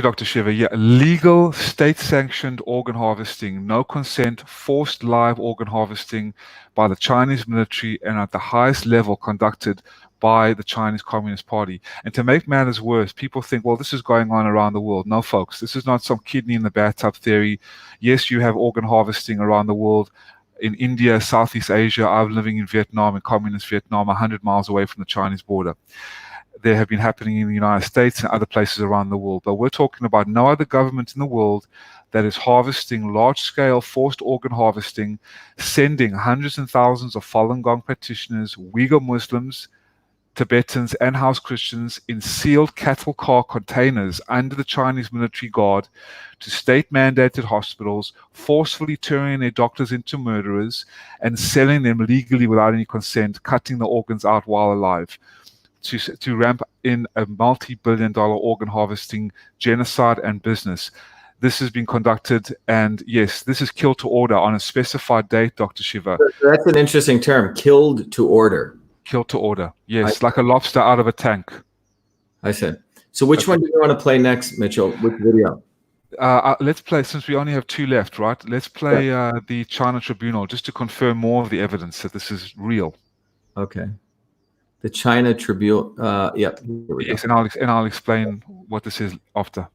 Dr. Shiva. Yeah, legal, state-sanctioned organ harvesting, no consent, forced live organ harvesting by the Chinese military and at the highest level conducted by the Chinese Communist Party. And to make matters worse, people think, well, this is going on around the world. No, folks, this is not some kidney in the bathtub theory. Yes, you have organ harvesting around the world. In India, Southeast Asia, I'm living in Vietnam, in communist Vietnam, 100 miles away from the Chinese border. They have been happening in the United States and other places around the world. But we're talking about no other government in the world that is harvesting large-scale forced organ harvesting, sending hundreds and thousands of Falun Gong practitioners, Uyghur Muslims, Tibetans, and house Christians in sealed cattle car containers under the Chinese military guard to state-mandated hospitals, forcefully turning their doctors into murderers and selling them legally without any consent, cutting the organs out while alive, to ramp in a multi-billion-dollar organ harvesting genocide and business. This has been conducted, and yes, this is killed to order on a specified date, Dr. Shiva. That's an interesting term, killed to order. Killed to order, yes, like a lobster out of a tank. I said. So which one do you want to play next, Mitchell? Which video? Let's play, since we only have 2 left, right? Let's play the China Tribunal, just to confirm more of the evidence that this is real. Okay. The China Tribunal. Yep. Yes, and I'll explain what this is after.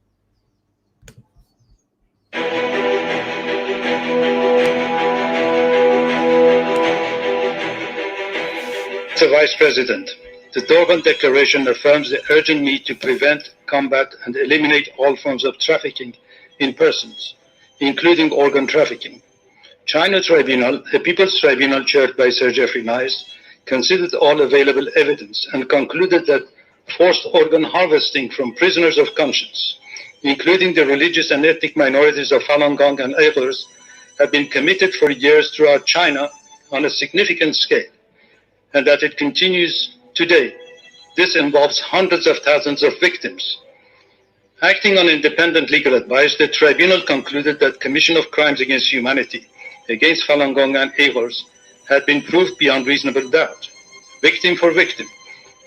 Mr. Vice President, the Durban Declaration affirms the urgent need to prevent, combat, and eliminate all forms of trafficking in persons, including organ trafficking. China Tribunal, a People's Tribunal chaired by Sir Geoffrey Nice, considered all available evidence and concluded that forced organ harvesting from prisoners of conscience, including the religious and ethnic minorities of Falun Gong and others, have been committed for years throughout China on a significant scale, and that it continues today. This involves hundreds of thousands of victims. Acting on independent legal advice, the tribunal concluded that commission of crimes against humanity against Falun Gong and others had been proved beyond reasonable doubt, victim for victim,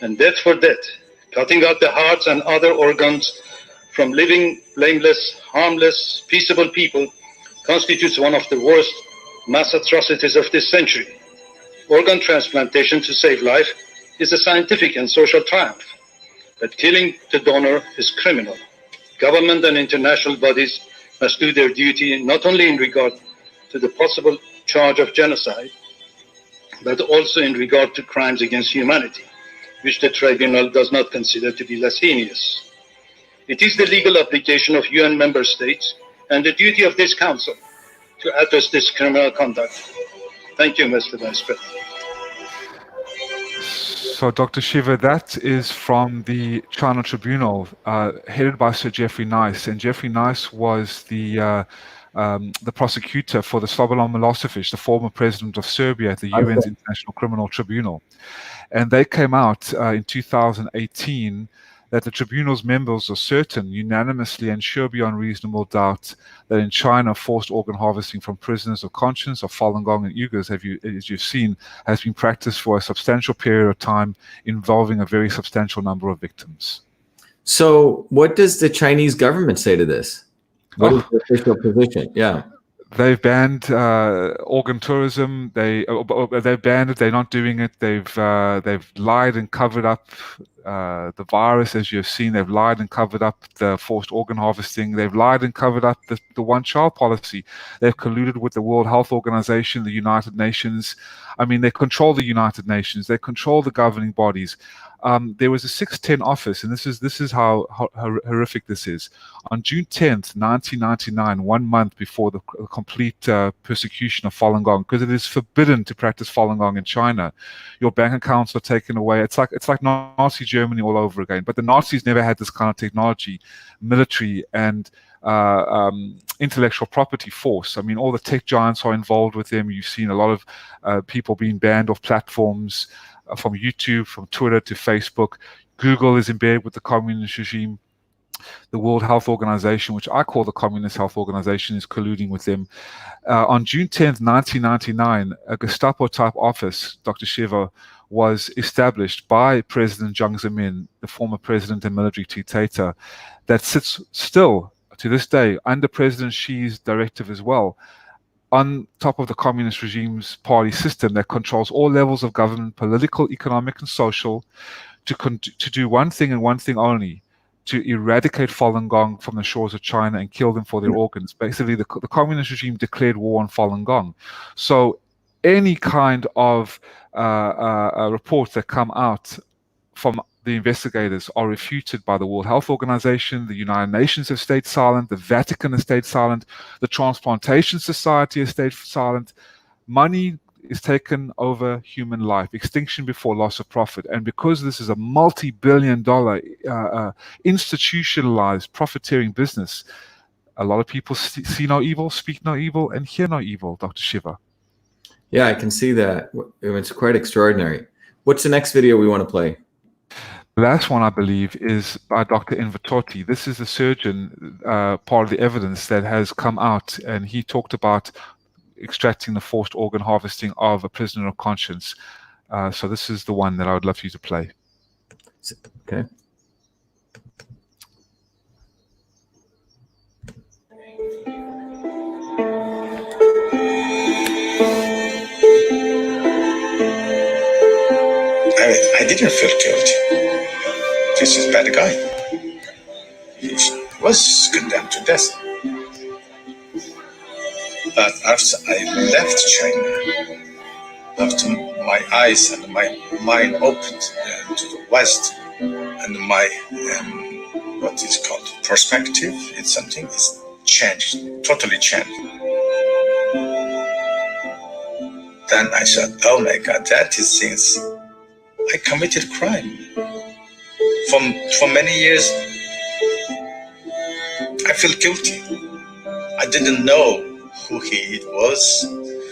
and death for death. Cutting out the hearts and other organs from living, blameless, harmless, peaceable people constitutes one of the worst mass atrocities of this century. Organ transplantation to save life is a scientific and social triumph, but killing the donor is criminal. Government and international bodies must do their duty not only in regard to the possible charge of genocide, but also in regard to crimes against humanity, which the tribunal does not consider to be less heinous. It is the legal obligation of UN member states and the duty of this council to address this criminal conduct. Thank you, Mr. Vice President. So, Dr. Shiva, that is from the China Tribunal, headed by Sir Geoffrey Nice, and Geoffrey Nice was the prosecutor for the Slobodan Milosevic, the former president of Serbia, at the UN's International Criminal Tribunal. And they came out in 2018 that the tribunal's members are certain, unanimously and sure beyond reasonable doubt, that in China, forced organ harvesting from prisoners of conscience of Falun Gong and Uyghurs, as you've seen, has been practiced for a substantial period of time, involving a very substantial number of victims. So what does the Chinese government say to this? What is the official position? Yeah. They've banned organ tourism. They've banned it. They're not doing it. They've lied and covered up the virus, as you've seen. They've lied and covered up the forced organ harvesting. They've lied and covered up the one-child policy. They've colluded with the World Health Organization, the United Nations. I mean, they control the United Nations. They control the governing bodies. There was a 610 office, and this is how horrific this is. On June 10th, 1999, 1 month before the complete persecution of Falun Gong, because it is forbidden to practice Falun Gong in China, your bank accounts are taken away. It's like Nazi Germany all over again. But the Nazis never had this kind of technology, military, and intellectual property force. I mean, all the tech giants are involved with them. You've seen a lot of people being banned off platforms, from YouTube, from Twitter to Facebook. Google is in bed with the communist regime. The World Health Organization, which I call the Communist Health Organization, is colluding with them. On June 10th, 1999, a Gestapo-type office, Dr. Shiva, was established by President Jiang Zemin, the former president and military dictator, that sits still to this day under President Xi's directive as well, on top of the communist regime's party system that controls all levels of government, political, economic, and social, to do one thing and one thing only: to eradicate Falun Gong from the shores of China and kill them for their organs. Basically, the communist regime declared war on Falun Gong. So any kind of reports that come out from the investigators are refuted by the World Health Organization. The United Nations have stayed silent. The Vatican has stayed silent. The Transplantation Society has stayed silent. Money is taken over human life, extinction before loss of profit. And because this is a multi-billion-dollar institutionalized profiteering business, a lot of people see no evil, speak no evil, and hear no evil, Dr. Shiva. Yeah, I can see that. It's quite extraordinary. What's the next video we want to play? The last one, I believe, is by Dr. Invitotti. This is the surgeon, part of the evidence that has come out, and he talked about extracting the forced organ harvesting of a prisoner of conscience. So this is the one that I would love for you to play. Okay. I didn't feel guilty. This is bad guy. He was condemned to death. But after I left China, after my eyes and my mind opened to the West, and my what is called perspective, it's something is changed, totally changed. Then I said, oh my God, that is since I committed crime. For many years, I feel guilty. I didn't know who he was,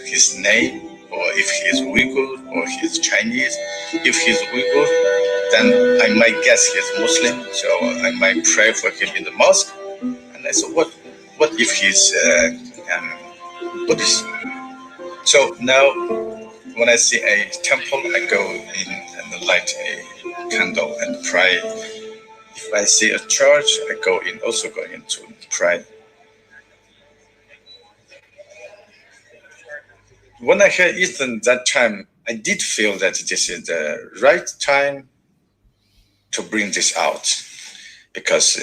his name, or if he is Uyghur or he is Chinese. If he's Uyghur, then I might guess he is Muslim, so I might pray for him in the mosque. And I said, what if he's Buddhist? So now, when I see a temple, I go in and light a candle and pray. If I see a church, I go in to pray. When I heard Ethan that time, I did feel that this is the right time to bring this out, because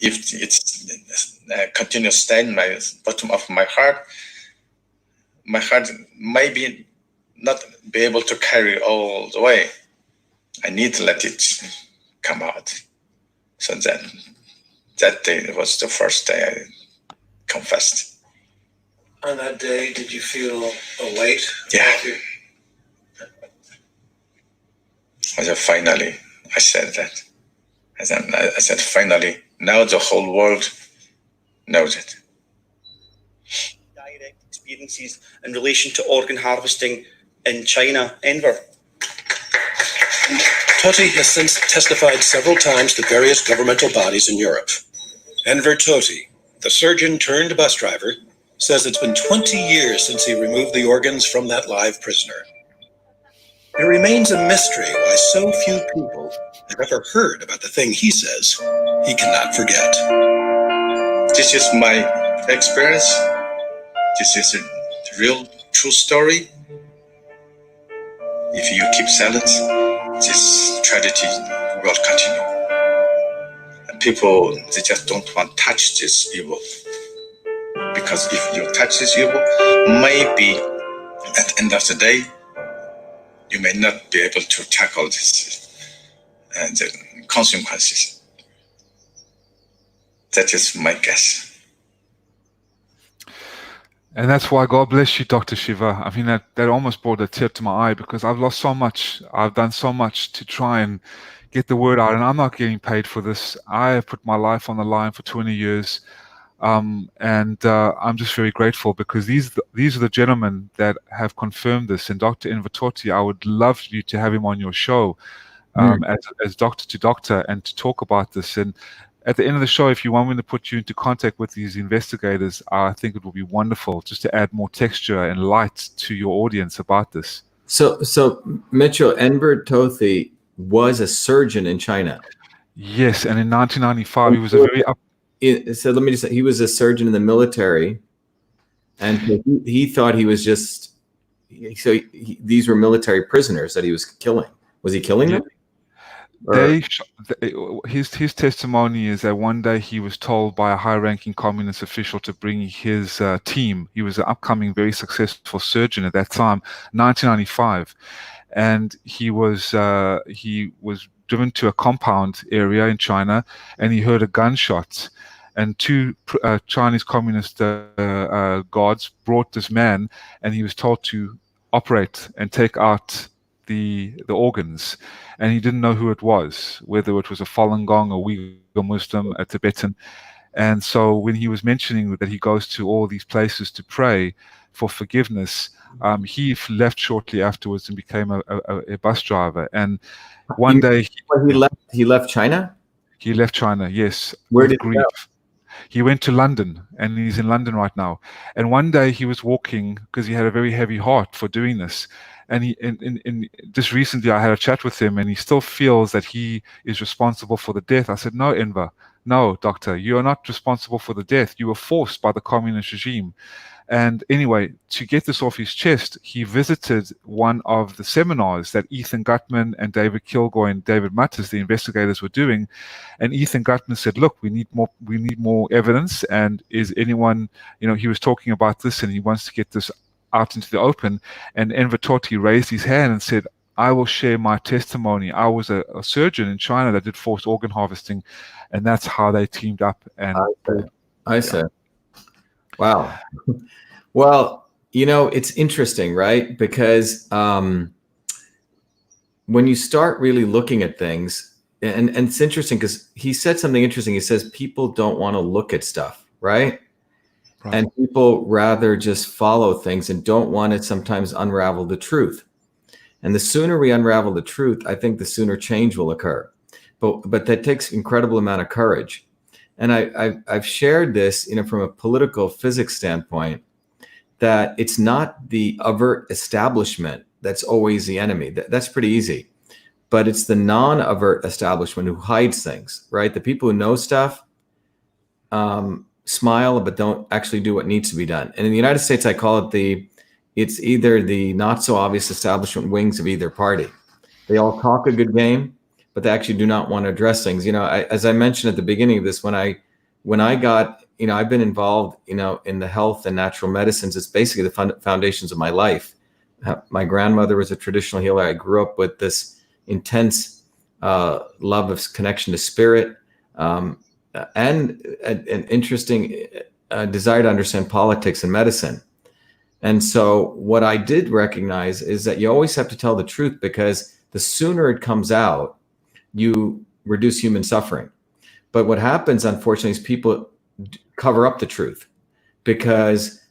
if it's continues staying in my bottom of my heart maybe not be able to carry all the way. I need to let it come out. So that day was the first day I confessed. On that day, did you feel a weight? Yeah. I said, finally, I said that. I said, finally, now the whole world knows it. Direct experiences in relation to organ harvesting in China, Enver. Totti has since testified several times to various governmental bodies in Europe. Enver Totti, the surgeon turned bus driver, says it's been 20 years since he removed the organs from that live prisoner. It remains a mystery why so few people have ever heard about the thing he says he cannot forget. This is my experience. This is a real, true story. If you keep silent, this tragedy will continue. And people, they just don't want to touch this evil. Because if you touch this evil, maybe at the end of the day, you may not be able to tackle this and the consequences. That is my guess. And that's why God bless you, Dr. Shiva. I mean, that almost brought a tear to my eye, because I've lost so much. I've done so much to try and get the word out, and I'm not getting paid for this. I have put my life on the line for 20 years. I'm just very grateful, because these are the gentlemen that have confirmed this. And Dr. Enver Totti, I would love you to have him on your show as doctor to doctor and to talk about this. And at the end of the show, if you want me to put you into contact with these investigators, I think it will be wonderful just to add more texture and light to your audience about this. So Mitchell, Enver Tothi was a surgeon in China. Yes, and in 1995, he was a very so let me just say, he was a surgeon in the military, and he thought he was just, these were military prisoners that he was killing. Was he killing them? His testimony is that one day he was told by a high-ranking communist official to bring his team. He was an upcoming, very successful surgeon at that time, 1995, and he was driven to a compound area in China, and he heard a gunshot. And two Chinese communist guards brought this man, and he was told to operate and take out the organs. And he didn't know who it was, whether it was a Falun Gong, a Uyghur Muslim, a Tibetan. And so when he was mentioning that he goes to all these places to pray for forgiveness, he left shortly afterwards and became a bus driver. And one day he left China? He left China, yes. Where did he go? He went to London, and he's in London right now. And one day he was walking, because he had a very heavy heart for doing this. And just recently I had a chat with him, and he still feels that he is responsible for the death. I said, no, Enver, no, doctor, you are not responsible for the death. You were forced by the communist regime. And anyway, to get this off his chest, he visited one of the seminars that Ethan Gutman and David Kilgore and David Mutters, the investigators, were doing. And Ethan Gutman said, look, we need more evidence. And is anyone, he was talking about this and he wants to get this out into the open. And Enver Tohti raised his hand and said, I will share my testimony. I was a surgeon in China that did forced organ harvesting, and that's how they teamed up. And I see. Wow. Well, it's interesting, right? Because when you start really looking at things, and it's interesting because he said something interesting. He says people don't want to look at stuff, right? And people rather just follow things and don't want to sometimes unravel the truth. And the sooner we unravel the truth, I think the sooner change will occur. But that takes incredible amount of courage. And I've shared this, from a political physics standpoint, that it's not the overt establishment that's always the enemy. That's pretty easy. But it's the non-overt establishment who hides things, right? The people who know stuff smile but don't actually do what needs to be done. And in the United States, I call it it's either the not so obvious establishment wings of either party. They all talk a good game, but they actually do not want to address things. As I mentioned at the beginning of this, when I got, I've been involved, in the health and natural medicines. It's basically the foundations of my life. My grandmother was a traditional healer. I grew up with this intense love of connection to spirit, and an interesting desire to understand politics and medicine. And so what I did recognize is that you always have to tell the truth, because the sooner it comes out, you reduce human suffering. But what happens, unfortunately, is people cover up the truth because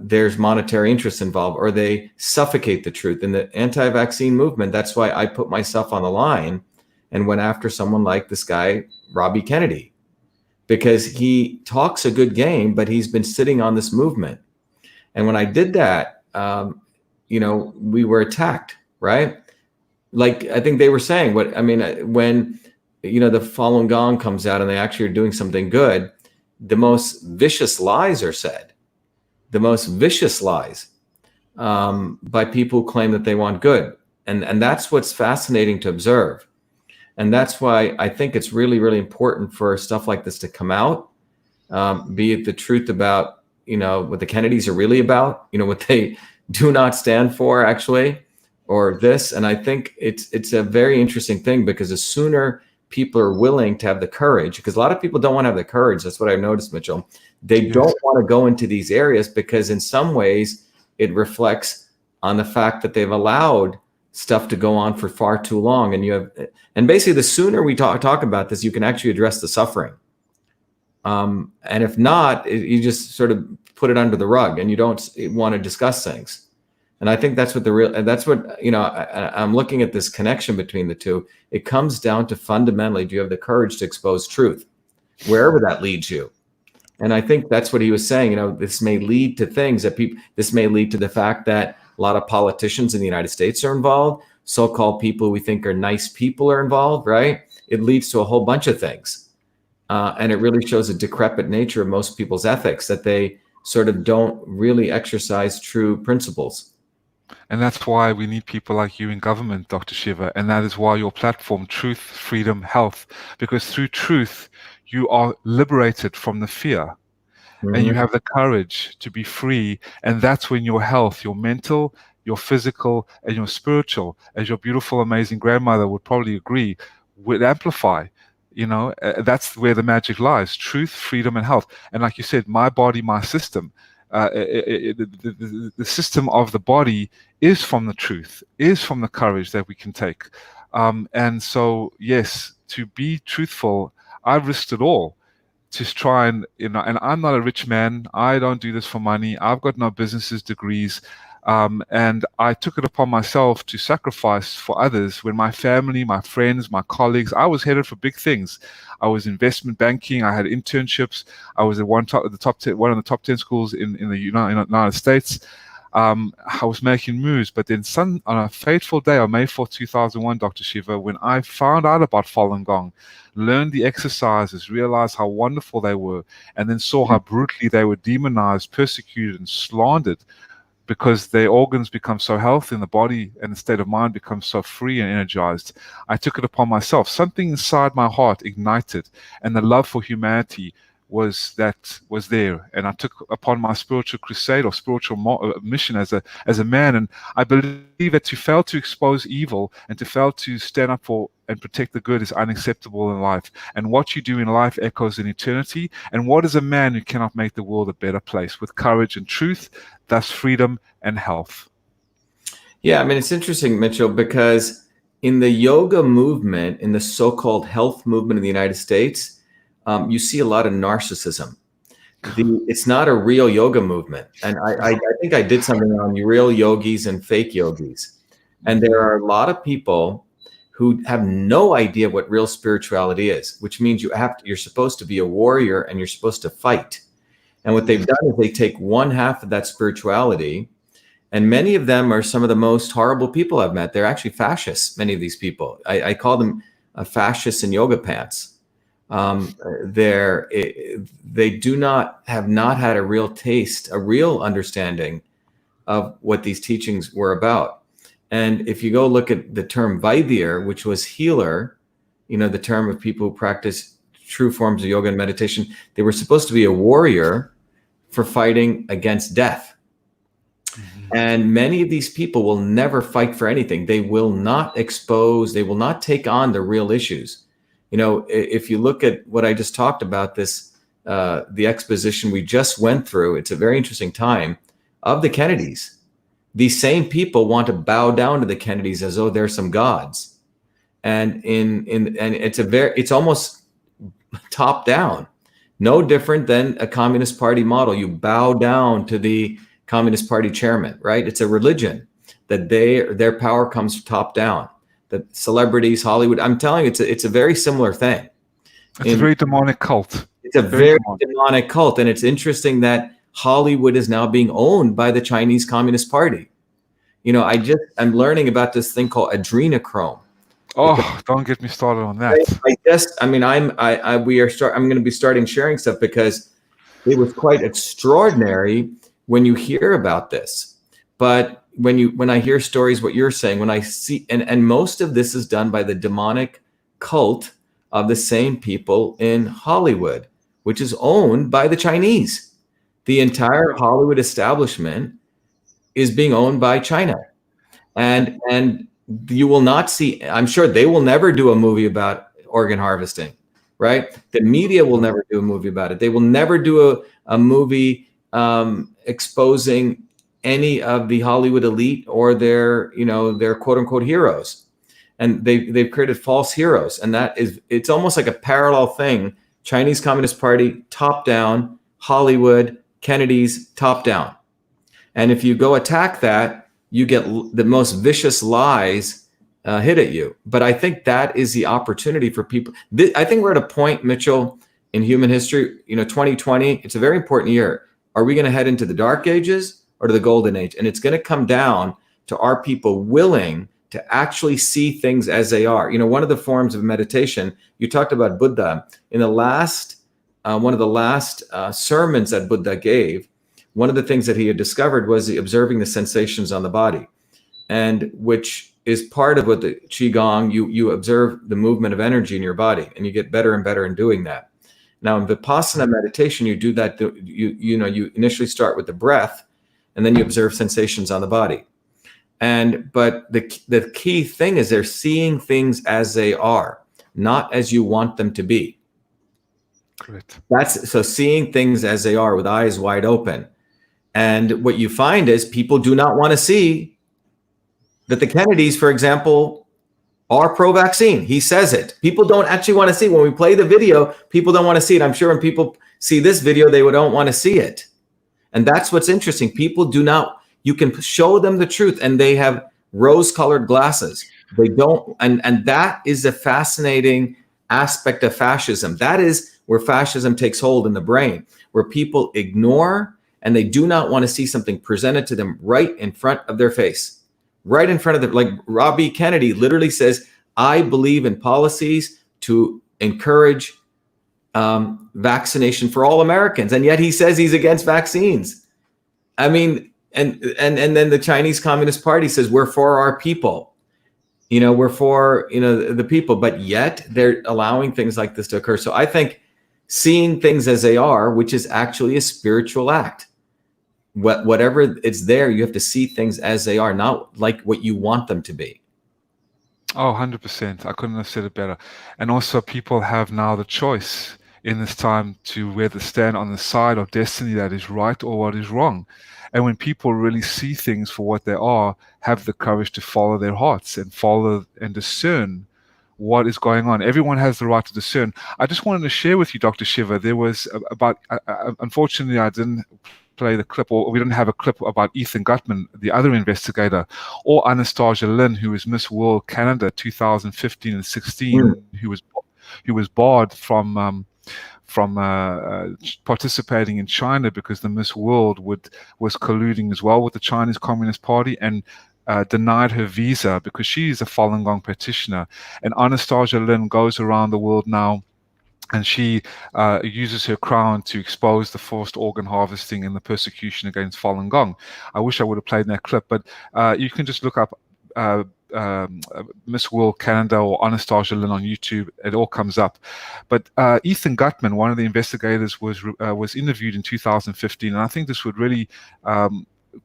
there's monetary interest involved, or they suffocate the truth. In the anti-vaccine movement, that's why I put myself on the line and went after someone like this guy, Robbie Kennedy, because he talks a good game, but he's been sitting on this movement. And when I did that, we were attacked, right? Like, I think they were saying when, the Falun Gong comes out and they actually are doing something good, the most vicious lies are said, the most vicious lies by people who claim that they want good. And that's what's fascinating to observe. And that's why I think it's really, really important for stuff like this to come out, be it the truth about, what the Kennedys are really about, what they do not stand for actually, or this. And I think it's a very interesting thing, because the sooner people are willing to have the courage, because a lot of people don't want to have the courage. That's what I've noticed, Mitchell. They don't want to go into these areas because in some ways it reflects on the fact that they've allowed stuff to go on for far too long. And basically the sooner we talk about this, you can actually address the suffering. And if not, you just sort of put it under the rug and you don't want to discuss things. And I think that's what I'm looking at this connection between the two. It comes down to fundamentally, do you have the courage to expose truth, wherever that leads you? And I think that's what he was saying. This may lead to things this may lead to the fact that a lot of politicians in the United States are involved. So-called people we think are nice people are involved, right? It leads to a whole bunch of things. And it really shows a decrepit nature of most people's ethics, that they sort of don't really exercise true principles. And that's why we need people like you in government, Dr. Shiva. And that is why your platform, Truth, Freedom, Health, because through truth, you are liberated from the fear. And you have the courage to be free. And that's when your health, your mental, your physical, and your spiritual, as your beautiful, amazing grandmother would probably agree, would amplify. That's where the magic lies: truth, freedom, and health. And like you said, my body, my system. The system of the body is from the truth, is from the courage that we can take. And so, yes, to be truthful, I've risked it all to try and, and I'm not a rich man. I don't do this for money. I've got no business degrees. And I took it upon myself to sacrifice for others when my family, my friends, my colleagues, I was headed for big things. I was investment banking. I had internships. I was at one of the top 10 schools in the United States. I was making moves, but then on a fateful day on May 4th, 2001, Dr. Shiva, when I found out about Falun Gong, learned the exercises, realized how wonderful they were, and then saw how brutally they were demonized, persecuted, and slandered, because their organs become so healthy and the body and the state of mind becomes so free and energized. I took it upon myself. Something inside my heart ignited, and the love for humanity was there. And I took upon my spiritual crusade or spiritual mission as a man. And I believe that to fail to expose evil and to fail to stand up for and protect the good is unacceptable in life. And what you do in life echoes in eternity. And what is a man who cannot make the world a better place with courage and truth, thus freedom and health? Yeah, I mean, it's interesting, Mitchell, because in the yoga movement, in the so-called health movement in the United States, you see a lot of narcissism. It's not a real yoga movement. And I think I did something on real yogis and fake yogis. And there are a lot of people who have no idea what real spirituality is, which means you're supposed to be a warrior and you're supposed to fight. And what they've done is they take one half of that spirituality, and many of them are some of the most horrible people I've met. They're actually fascists, many of these people. I call them fascists in yoga pants. They have not had a real taste, a real understanding of what these teachings were about. And if you go look at the term Vaidya, which was healer, the term of people who practice true forms of yoga and meditation, they were supposed to be a warrior for fighting against death. Mm-hmm. And many of these people will never fight for anything. They will not they will not take on the real issues. If you look at what I just talked about, the exposition we just went through, it's a very interesting time of the Kennedys. These same people want to bow down to the Kennedys as though they're some gods, and it's almost top down, no different than a Communist Party model. You bow down to the Communist Party chairman, right? It's a religion that their power comes top down. The celebrities, Hollywood. I'm telling you, it's a very similar thing. It's a very demonic cult. It's a very demonic cult, and it's interesting that Hollywood is now being owned by the Chinese Communist Party. I'm learning about this thing called adrenochrome. Oh, don't get me started on that. I'm going to be starting sharing stuff because it was quite extraordinary when you hear about this. But when I hear stories, what you're saying, when I see, and most of this is done by the demonic cult of the same people in Hollywood, which is owned by the Chinese. The entire Hollywood establishment is being owned by China. And you will not see, I'm sure they will never do a movie about organ harvesting, right? The media will never do a movie about it. They will never do a movie exposing any of the Hollywood elite or their quote unquote heroes. And they've created false heroes. And it's almost like a parallel thing. Chinese Communist Party, top down, Hollywood, Kennedy's, top down. And if you go attack that, you get the most vicious lies hit at you. But I think that is the opportunity for people. I think we're at a point, Mitchell, in human history, 2020, it's a very important year. Are we going to head into the dark ages or to the golden age? And it's going to come down to our people willing to actually see things as they are. One of the forms of meditation, you talked about Buddha. In the last, one of the last sermons that Buddha gave, one of the things that he had discovered was observing the sensations on the body, and which is part of what the Qigong, you observe the movement of energy in your body, and you get better and better in doing that. Now in Vipassana meditation, you do that, you initially start with the breath, and then you observe sensations on the body. But the key thing is they're seeing things as they are, not as you want them to be. Correct. So seeing things as they are with eyes wide open. And what you find is people do not want to see that the Kennedys, for example, are pro-vaccine. He says it. People don't actually want to see. When we play the video, people don't want to see it. I'm sure when people see this video, they don't want to see it. And that's what's interesting. People do not, you can show them the truth and they have rose-colored glasses. They don't, and that is a fascinating aspect of fascism. That is where fascism takes hold in the brain, where people ignore and they do not want to see something presented to them right in front of their face, right in front of them. Like Robbie Kennedy literally says, I believe in policies to encourage vaccination for all Americans, and yet he says he's against vaccines. I mean, and then the Chinese Communist Party says we're for our people. We're for the people, but yet they're allowing things like this to occur. So I think seeing things as they are, which is actually a spiritual act. Whatever it's there, you have to see things as they are, not like what you want them to be. Oh, 100%. I couldn't have said it better. And also people have now the choice in this time to whether stand on the side of destiny that is right or what is wrong. And when people really see things for what they are, have the courage to follow their hearts and follow and discern what is going on. Everyone has the right to discern. I just wanted to share with you, Dr. Shiva, there was unfortunately, I didn't play the clip, or we didn't have a clip about Ethan Gutman, the other investigator, or Anastasia Lin, who was Miss World Canada 2015 and 16, who was barred from participating in China because the Miss World was colluding as well with the Chinese Communist Party, and denied her visa because she is a Falun Gong practitioner. And Anastasia Lin goes around the world now, and she uses her crown to expose the forced organ harvesting and the persecution against Falun Gong. I wish I would have played that clip, but you can just look up Miss World Canada or Anastasia Lin on YouTube. It all comes up. But Ethan Gutman, one of the investigators, was interviewed in 2015, and I think this would really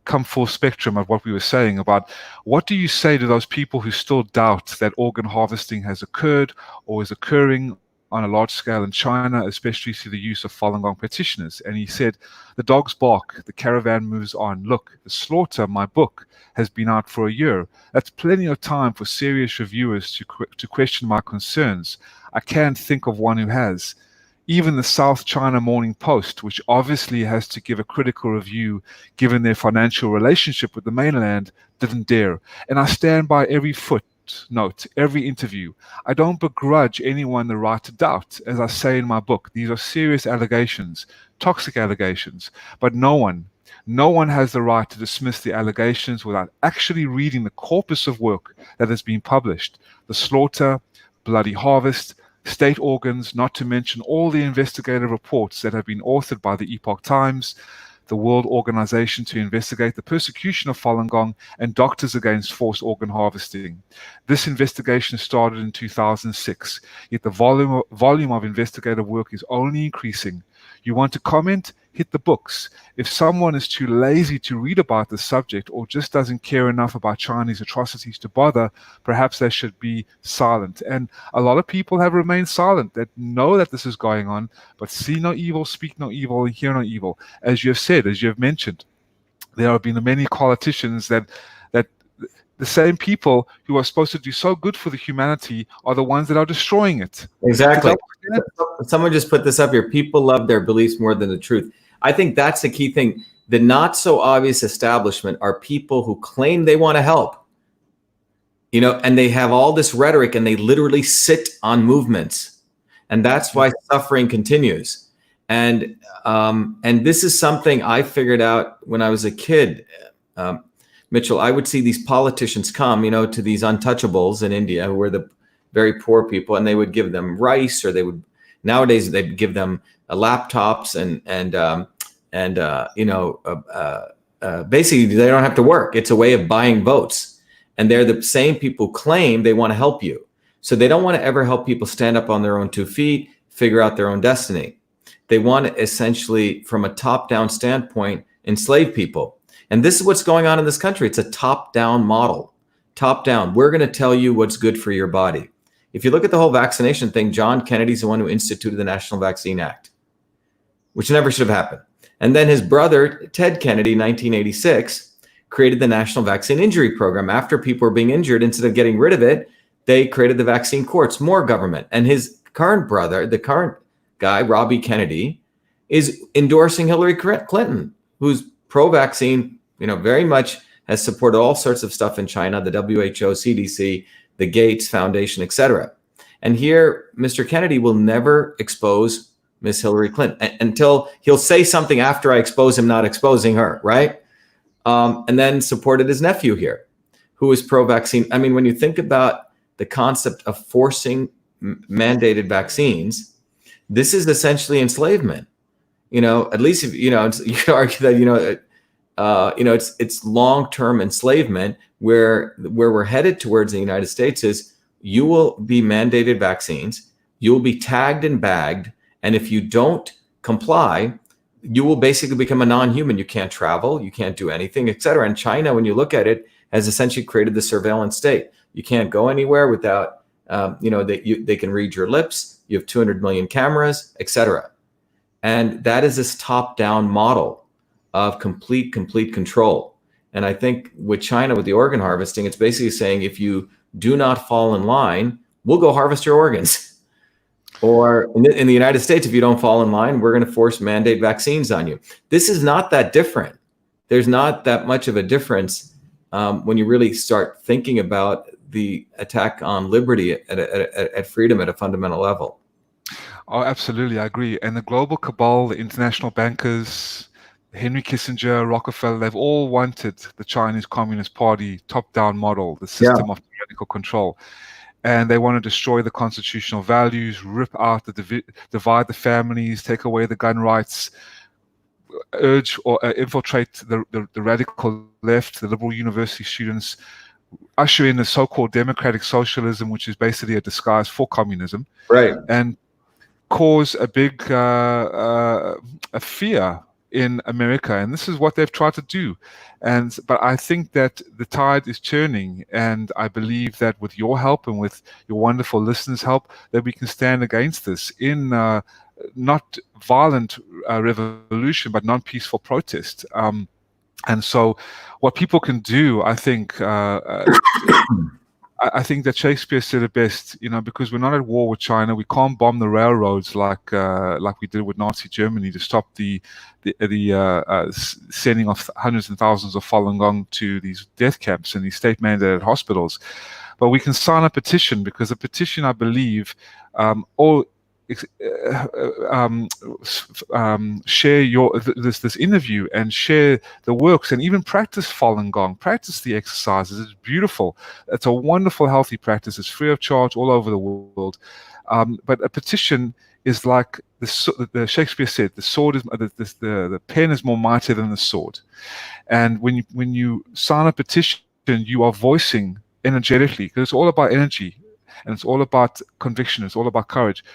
come full spectrum of what we were saying about what do you say to those people who still doubt that organ harvesting has occurred or is occurring on a large scale in China, especially through the use of Falun Gong practitioners. And he said, the dogs bark, the caravan moves on. Look, The Slaughter, my book, has been out for a year. That's plenty of time for serious reviewers to question my concerns. I can't think of one who has. Even the South China Morning Post, which obviously has to give a critical review given their financial relationship with the mainland, didn't dare. And I stand by every footnote, every interview. I don't begrudge anyone the right to doubt. As I say in my book, these are serious allegations, toxic allegations, but no one has the right to dismiss the allegations without actually reading the corpus of work that has been published. The Slaughter, Bloody Harvest, State Organs, not to mention all the investigative reports that have been authored by the Epoch Times, the World Organization to Investigate the Persecution of Falun Gong, and Doctors Against Forced Organ Harvesting. This investigation started in 2006, yet the volume of investigative work is only increasing. You want to comment? Hit the books. If someone is too lazy to read about the subject or just doesn't care enough about Chinese atrocities to bother, perhaps they should be silent. And a lot of people have remained silent that know that this is going on, but see no evil, speak no evil, and hear no evil. As you have said, as you have mentioned, there have been many politicians that the same people who are supposed to do so good for the humanity are the ones that are destroying it. Exactly. Someone just put this up here. People love their beliefs more than the truth. I think that's the key thing. The not so obvious establishment are people who claim they want to help, and they have all this rhetoric and they literally sit on movements. And that's why suffering continues. And this is something I figured out when I was a kid. Mitchell, I would see these politicians come, to these untouchables in India who were the very poor people, and they would give them rice, or nowadays they'd give them laptops and basically they don't have to work. It's a way of buying votes. And they're the same people who claim they want to help you. So they don't want to ever help people stand up on their own 2 feet, figure out their own destiny. They want to essentially, from a top-down standpoint, enslave people. And this is what's going on in this country. It's a top-down model. Top-down. We're going to tell you what's good for your body. If you look at the whole vaccination thing, John Kennedy's the one who instituted the National Vaccine Act, which never should have happened. And then his brother, Ted Kennedy, 1986, created the National Vaccine Injury Program. After people were being injured, instead of getting rid of it, they created the vaccine courts, more government. And his current brother, the current guy, Robbie Kennedy, is endorsing Hillary Clinton, who's pro-vaccine, very much has supported all sorts of stuff in China, the WHO, CDC, the Gates Foundation, etc. And here, Mr. Kennedy will never expose Miss Hillary Clinton, until he'll say something after I expose him, not exposing her, right? And then supported his nephew here, who is pro-vaccine. I mean, when you think about the concept of forcing mandated vaccines, this is essentially enslavement. At least if, you could argue that it's long-term enslavement. Where we're headed towards in the United States is you will be mandated vaccines, you will be tagged and bagged, and if you don't comply, you will basically become a non-human. You can't travel, you can't do anything, et cetera. And China, when you look at it, has essentially created the surveillance state. You can't go anywhere without, they can read your lips. You have 200 million cameras, et cetera. And that is this top-down model of complete control. And I think with China, with the organ harvesting, it's basically saying if you do not fall in line, we'll go harvest your organs. Or in the United States, if you don't fall in line, we're going to force mandate vaccines on you. This is not that different. There's not that much of a difference when you really start thinking about the attack on liberty at freedom at a fundamental level. Oh, absolutely. I agree. And the global cabal, the international bankers, Henry Kissinger, Rockefeller, they've all wanted the Chinese Communist Party top-down model, the system of tyrannical control. And they want to destroy the constitutional values, rip out divide the families, take away the gun rights, urge or infiltrate the radical left, the liberal university students, usher in the so-called democratic socialism, which is basically a disguise for communism. Right. And cause a big a fear in America, and this is what they've tried to do. But I think that the tide is turning, and I believe that with your help and with your wonderful listeners' help, that we can stand against this in not violent revolution, but non-peaceful protest. And so, what people can do, I think. I think that Shakespeare said it best, because we're not at war with China. We can't bomb the railroads like we did with Nazi Germany to stop the sending of hundreds and thousands of Falun Gong to these death camps and these state-mandated hospitals. But we can sign a petition, because a petition, I believe, share this interview and share the works, and even practice Falun Gong, practice the exercises. It's beautiful. It's a wonderful, healthy practice. It's free of charge all over the world. But a petition is like the Shakespeare said, the sword is the pen is more mighty than the sword. And when you sign a petition, you are voicing energetically, because it's all about energy, and it's all about conviction. It's all about courage,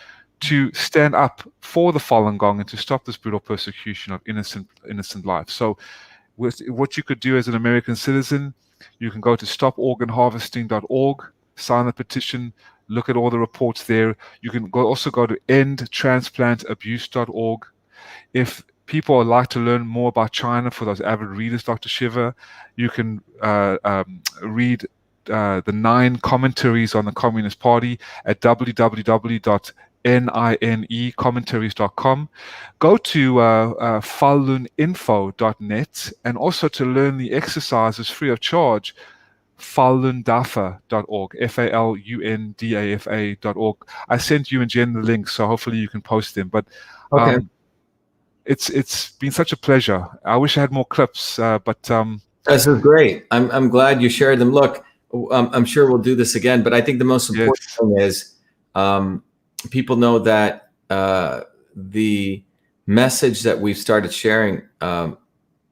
to stand up for the Falun Gong and to stop this brutal persecution of innocent life. So what you could do as an American citizen, you can go to stoporganharvesting.org, sign the petition, look at all the reports there. You can also go to endtransplantabuse.org. If people would like to learn more about China, for those avid readers, Dr. Shiva, you can read the 9 commentaries on the Communist Party at www.ninecommentaries.com. Go to faluninfo.net, and also to learn the exercises free of charge, falundafa.org, falundafa.org. I sent you and Jen the links, so hopefully you can post them. But okay. It's been such a pleasure. I wish I had more clips, but this is great. I'm glad you shared them. Look, I'm sure we'll do this again, but I think the most important thing is people know that the message that we've started sharing,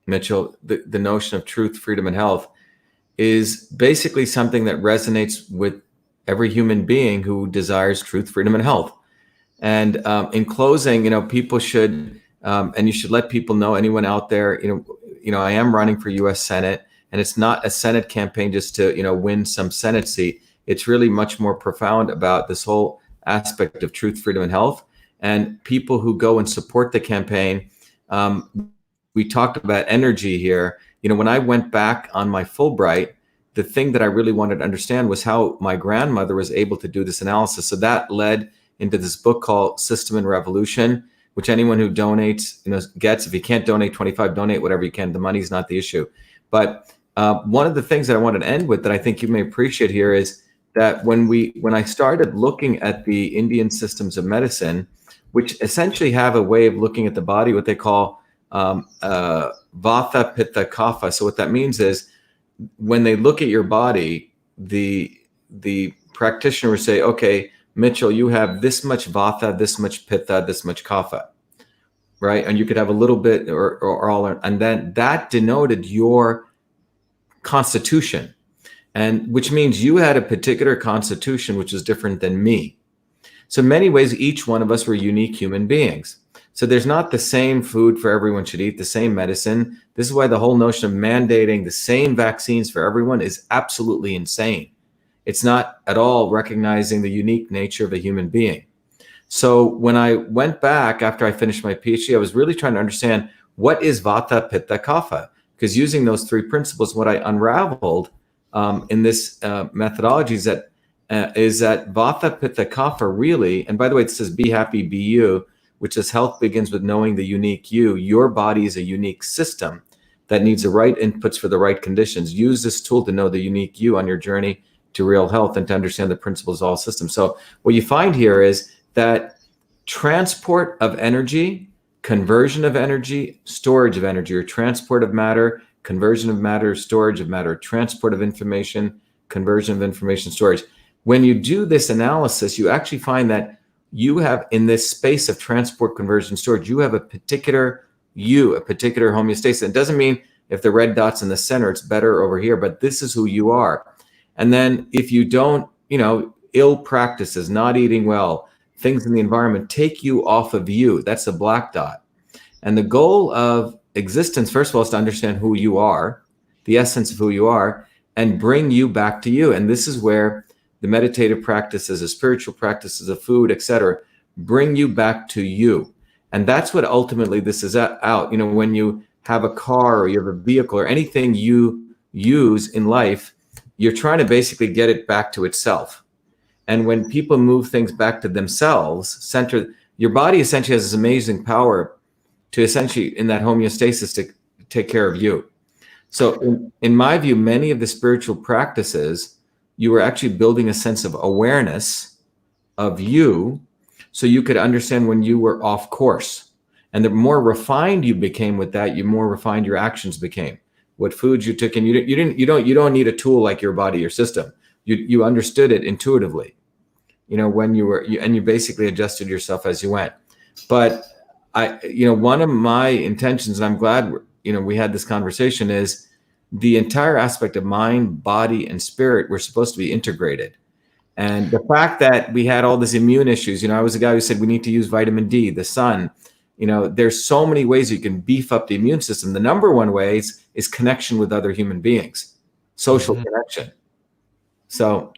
Mitchell, the notion of truth, freedom, and health, is basically something that resonates with every human being who desires truth, freedom, and health. And in closing, people should, and you should let people know, anyone out there, I am running for U.S. Senate, and it's not a Senate campaign just to, win some Senate seat. It's really much more profound about this whole aspect of truth, freedom, and health. And people who go and support the campaign, we talked about energy here. When I went back on my Fulbright, the thing that I really wanted to understand was how my grandmother was able to do this analysis. So that led into this book called System and Revolution, which anyone who donates, gets. If you can't donate 25, donate whatever you can. The money's not the issue. But one of the things that I wanted to end with that I think you may appreciate here is that when I started looking at the Indian systems of medicine, which essentially have a way of looking at the body, what they call Vata, Pitta, Kapha. So what that means is when they look at your body, the practitioner would say, okay, Mitchell, you have this much Vata, this much Pitta, this much Kapha, right? And you could have a little bit or all, and then that denoted your constitution, and which means you had a particular constitution which is different than me. So in many ways, each one of us were unique human beings. So there's not the same food for everyone should eat, the same medicine. This is why the whole notion of mandating the same vaccines for everyone is absolutely insane. It's not at all recognizing the unique nature of a human being. So when I went back after I finished my PhD, I was really trying to understand what is Vata, Pitta, Kapha, because using those three principles, what I unraveled in this methodology is that Vata, Pitta, Kapha really, and by the way, it says be happy, be you, which says health begins with knowing the unique you. Your body is a unique system that needs the right inputs for the right conditions. Use this tool to know the unique you on your journey to real health and to understand the principles of all systems. So what you find here is that transport of energy, conversion of energy, storage of energy, or transport of matter, conversion of matter, storage of matter, transport of information, conversion of information, storage. When you do this analysis, you actually find that you have, in this space of transport, conversion, storage, you have a particular you, a particular homeostasis. It doesn't mean if the red dot's in the center, it's better over here, but this is who you are. And then if you don't, ill practices, not eating well, things in the environment take you off of you. That's a black dot. And the goal of existence, first of all, is to understand who you are, the essence of who you are, and bring you back to you. And this is where the meditative practices, the spiritual practices of food, etc., bring you back to you. And that's what ultimately this is out. When you have a car or you have a vehicle or anything you use in life, you're trying to basically get it back to itself. And when people move things back to themselves, your body essentially has this amazing power to essentially, in that homeostasis, to take care of you. So in my view, many of the spiritual practices, you were actually building a sense of awareness of you so you could understand when you were off course. And the more refined you became with that, the more refined your actions became. What foods you took, and you don't need a tool like your body, your system. You understood it intuitively, when you basically adjusted yourself as you went. But one of my intentions, and I'm glad we had this conversation, is the entire aspect of mind, body, and spirit were supposed to be integrated. And the fact that we had all these immune issues, I was a guy who said we need to use vitamin D, the sun. There's so many ways you can beef up the immune system. The number one way is connection with other human beings, social connection. So.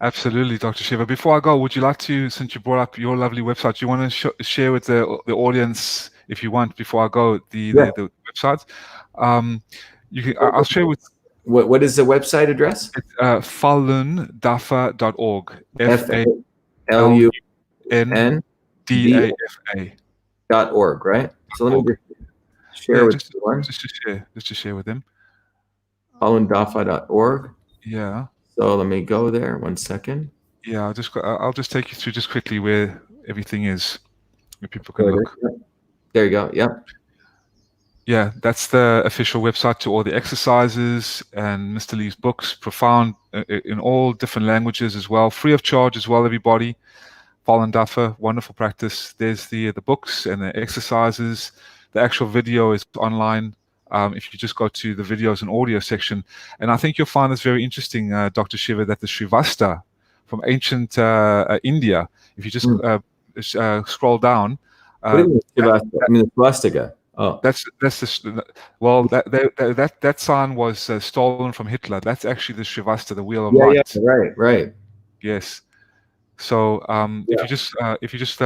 Absolutely, Dr. Shiva. Before I go, would you like to, since you brought up your lovely website, do you want to share with the audience, if you want, before I go, the website? I'll share with. What is the website address? It's falundafa.org. FALUNDAFA.org, right? So let me share with everyone. Just to share with them. falundafa.org. Yeah. So let me go there. 1 second. Yeah, I'll just take you through just quickly where everything is, where people can look. There you go. Yep. Yeah, that's the official website to all the exercises and Mr. Lee's books, profound in all different languages as well, free of charge as well, everybody. Falun Dafa, wonderful practice. There's the books and the exercises. The actual video is online. If you just go to the videos and audio section. And I think you'll find this very interesting, Dr. Shiva, that the Shrivasta from ancient India, if you just scroll down. What do you mean Shrivasta? I mean the swastika. Oh, that sign was stolen from Hitler. That's actually the Shrivasta, the wheel of light. Yeah, right. Yes. So if you just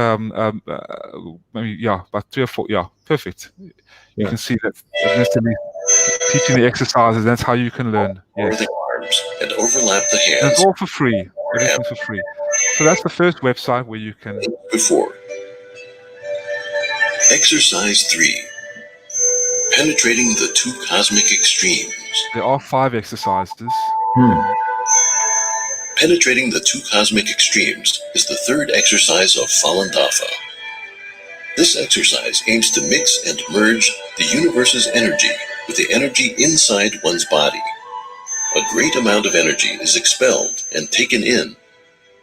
maybe about 3 or 4, perfect. You can see that teaching the exercises. That's how you can learn. Yes. The arms and overlap the hands. And it's all for free. Everything's for free. So that's the first website where you can. Before. Exercise 3. Penetrating the 2 cosmic extremes. There are 5 exercises. Penetrating the 2 cosmic extremes is the 3rd exercise of Falun Dafa. This exercise aims to mix and merge the universe's energy with the energy inside one's body. A great amount of energy is expelled and taken in.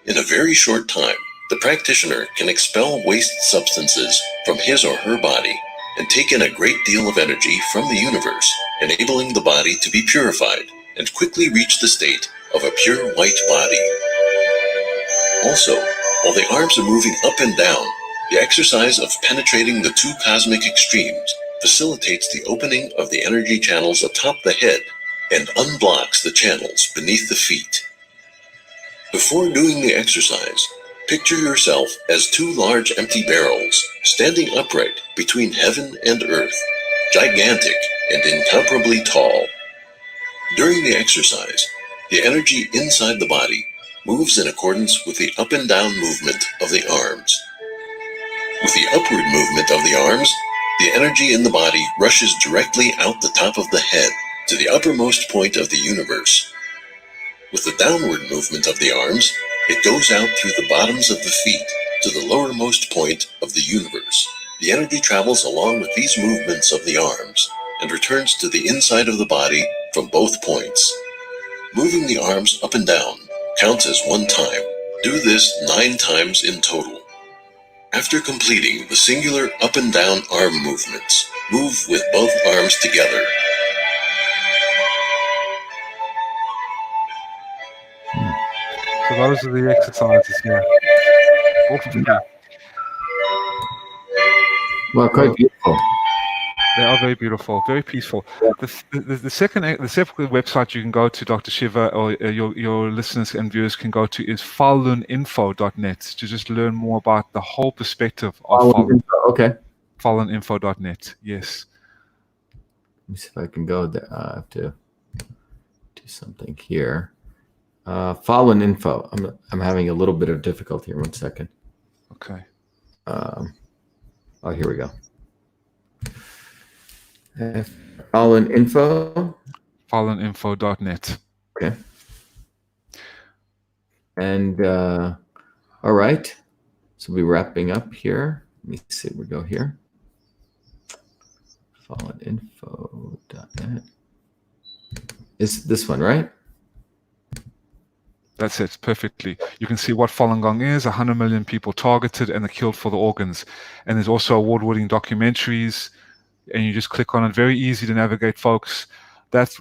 In a very short time, the practitioner can expel waste substances from his or her body and take in a great deal of energy from the universe, enabling the body to be purified and quickly reach the state of a pure white body. Also, while the arms are moving up and down, the exercise of penetrating the two cosmic extremes facilitates the opening of the energy channels atop the head and unblocks the channels beneath the feet. Before doing the exercise, picture yourself as two large empty barrels standing upright between heaven and earth, gigantic and incomparably tall. During the exercise, the energy inside the body moves in accordance with the up and down movement of the arms. With the upward movement of the arms, the energy in the body rushes directly out the top of the head to the uppermost point of the universe. With the downward movement of the arms, it goes out through the bottoms of the feet to the lowermost point of the universe. The energy travels along with these movements of the arms and returns to the inside of the body from both points. Moving the arms up and down counts as one time. Do this 9 times in total. After completing the singular up and down arm movements, move with both arms together. So those are the exercises here. Well, quite beautiful. They are very beautiful, very peaceful. The second website you can go to, Dr. Shiva, or your listeners and viewers can go to, is faluninfo.net to just learn more about the whole perspective of Falun. Okay. Faluninfo.net, yes. Let me see if I can go there. I have to do something here. Falun Info. I'm having a little bit of difficulty here. 1 second. Okay. Oh, here we go. Falun Info. Faluninfo.net. Okay. And all right. So we'll be wrapping up here. Let me see. We go here. Faluninfo.net. Is this one right? That's it, perfectly. You can see what Falun Gong is, 100 million people targeted and they're killed for the organs. And there's also award-winning documentaries, and you just click on it. Very easy to navigate, folks. That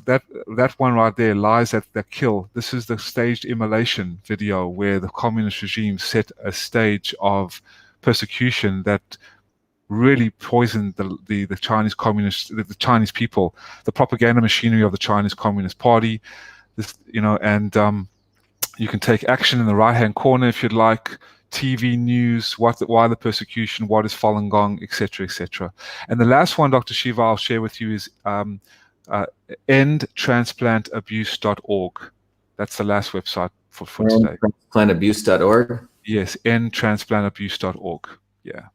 one right there lies at the kill. This is the staged immolation video where the communist regime set a stage of persecution that really poisoned the Chinese communists, the Chinese people, the propaganda machinery of the Chinese Communist Party. This, and you can take action in the right-hand corner if you'd like. TV news, why the persecution, what is Falun Gong, etc., etc. And the last one, Dr. Shiva, I'll share with you is endtransplantabuse.org. That's the last website for today. Endtransplantabuse.org? Yes, endtransplantabuse.org. Yeah.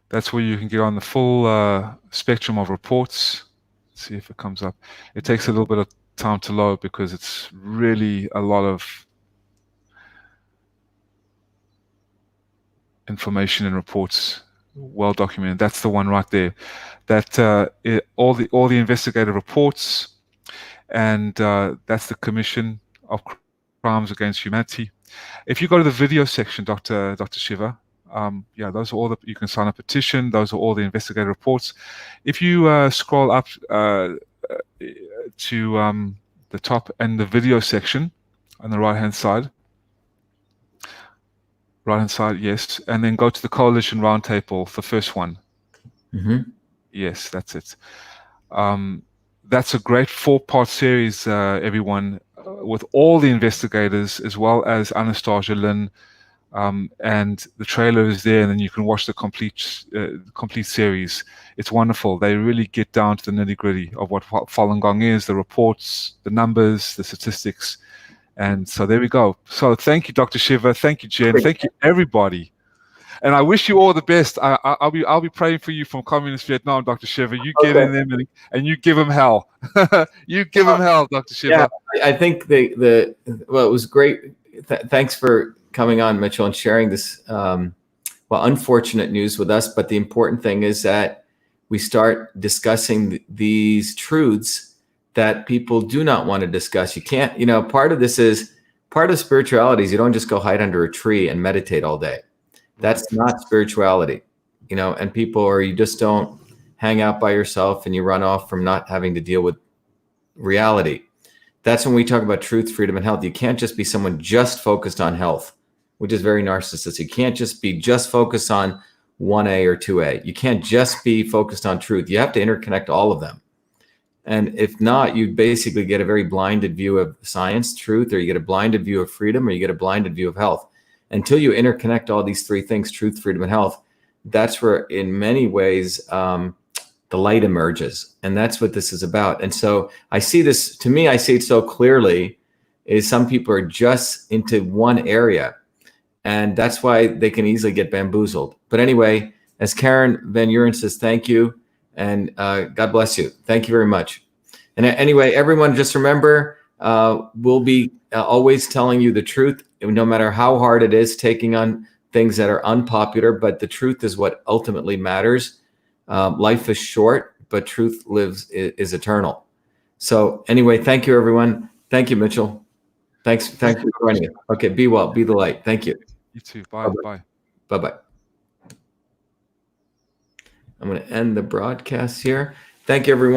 That's where you can get on the full spectrum of reports. Let's see if it comes up. It takes a little bit of time to load because it's really a lot of information and reports, well documented. That's the one right there. That all the investigative reports, and that's the Commission of Crimes Against Humanity. If you go to the video section, Dr. Shiva, yeah, those are all you can sign a petition. Those are all the investigative reports. If you scroll up to the top and the video section on the right-hand side, yes, and then go to the Coalition Roundtable, the first one. Mm-hmm. Yes, that's it. That's a great 4-part series, everyone, with all the investigators as well as Anastasia Lin. And the trailer is there, and then you can watch the complete series. It's wonderful. They really get down to the nitty-gritty of what Falun Gong is, the reports, the numbers, the statistics. And so there we go. So thank you, Dr. Shiva. Thank you, Jen. Thank you, everybody. And I wish you all the best. I'll be praying for you from Communist Vietnam, Dr. Shiva. You get in them and you give them hell. You give them hell, Dr. Shiva. Yeah, I think well, it was great. Thanks for coming on, Mitchell, and sharing this, unfortunate news with us. But the important thing is that we start discussing these truths that people do not want to discuss. You can't, part of spirituality is you don't just go hide under a tree and meditate all day. That's not spirituality, and you just don't hang out by yourself and you run off from not having to deal with reality. That's when we talk about truth, freedom, and health. You can't just be someone just focused on health, which is very narcissistic. You can't just be focused on 1A or 2A. You can't just be focused on truth. You have to interconnect all of them. And if not, you basically get a very blinded view of science, truth, or you get a blinded view of freedom, or you get a blinded view of health. Until you interconnect all these three things, truth, freedom, and health, that's where, in many ways, the light emerges. And that's what this is about. And so I see this, to me, I see it so clearly, is some people are just into one area. And that's why they can easily get bamboozled. But anyway, as Karen Van Uren says, thank you. And God bless you. Thank you very much. And anyway, everyone, just remember, we'll be always telling you the truth, no matter how hard it is, taking on things that are unpopular. But the truth is what ultimately matters. Life is short, but truth is eternal. So anyway, thank you, everyone. Thank you, Mitchell. Thanks for joining us. Okay, be well, be the light. Thank you. You too. Bye. Bye. Bye-bye. I'm going to end the broadcast here. Thank you, everyone.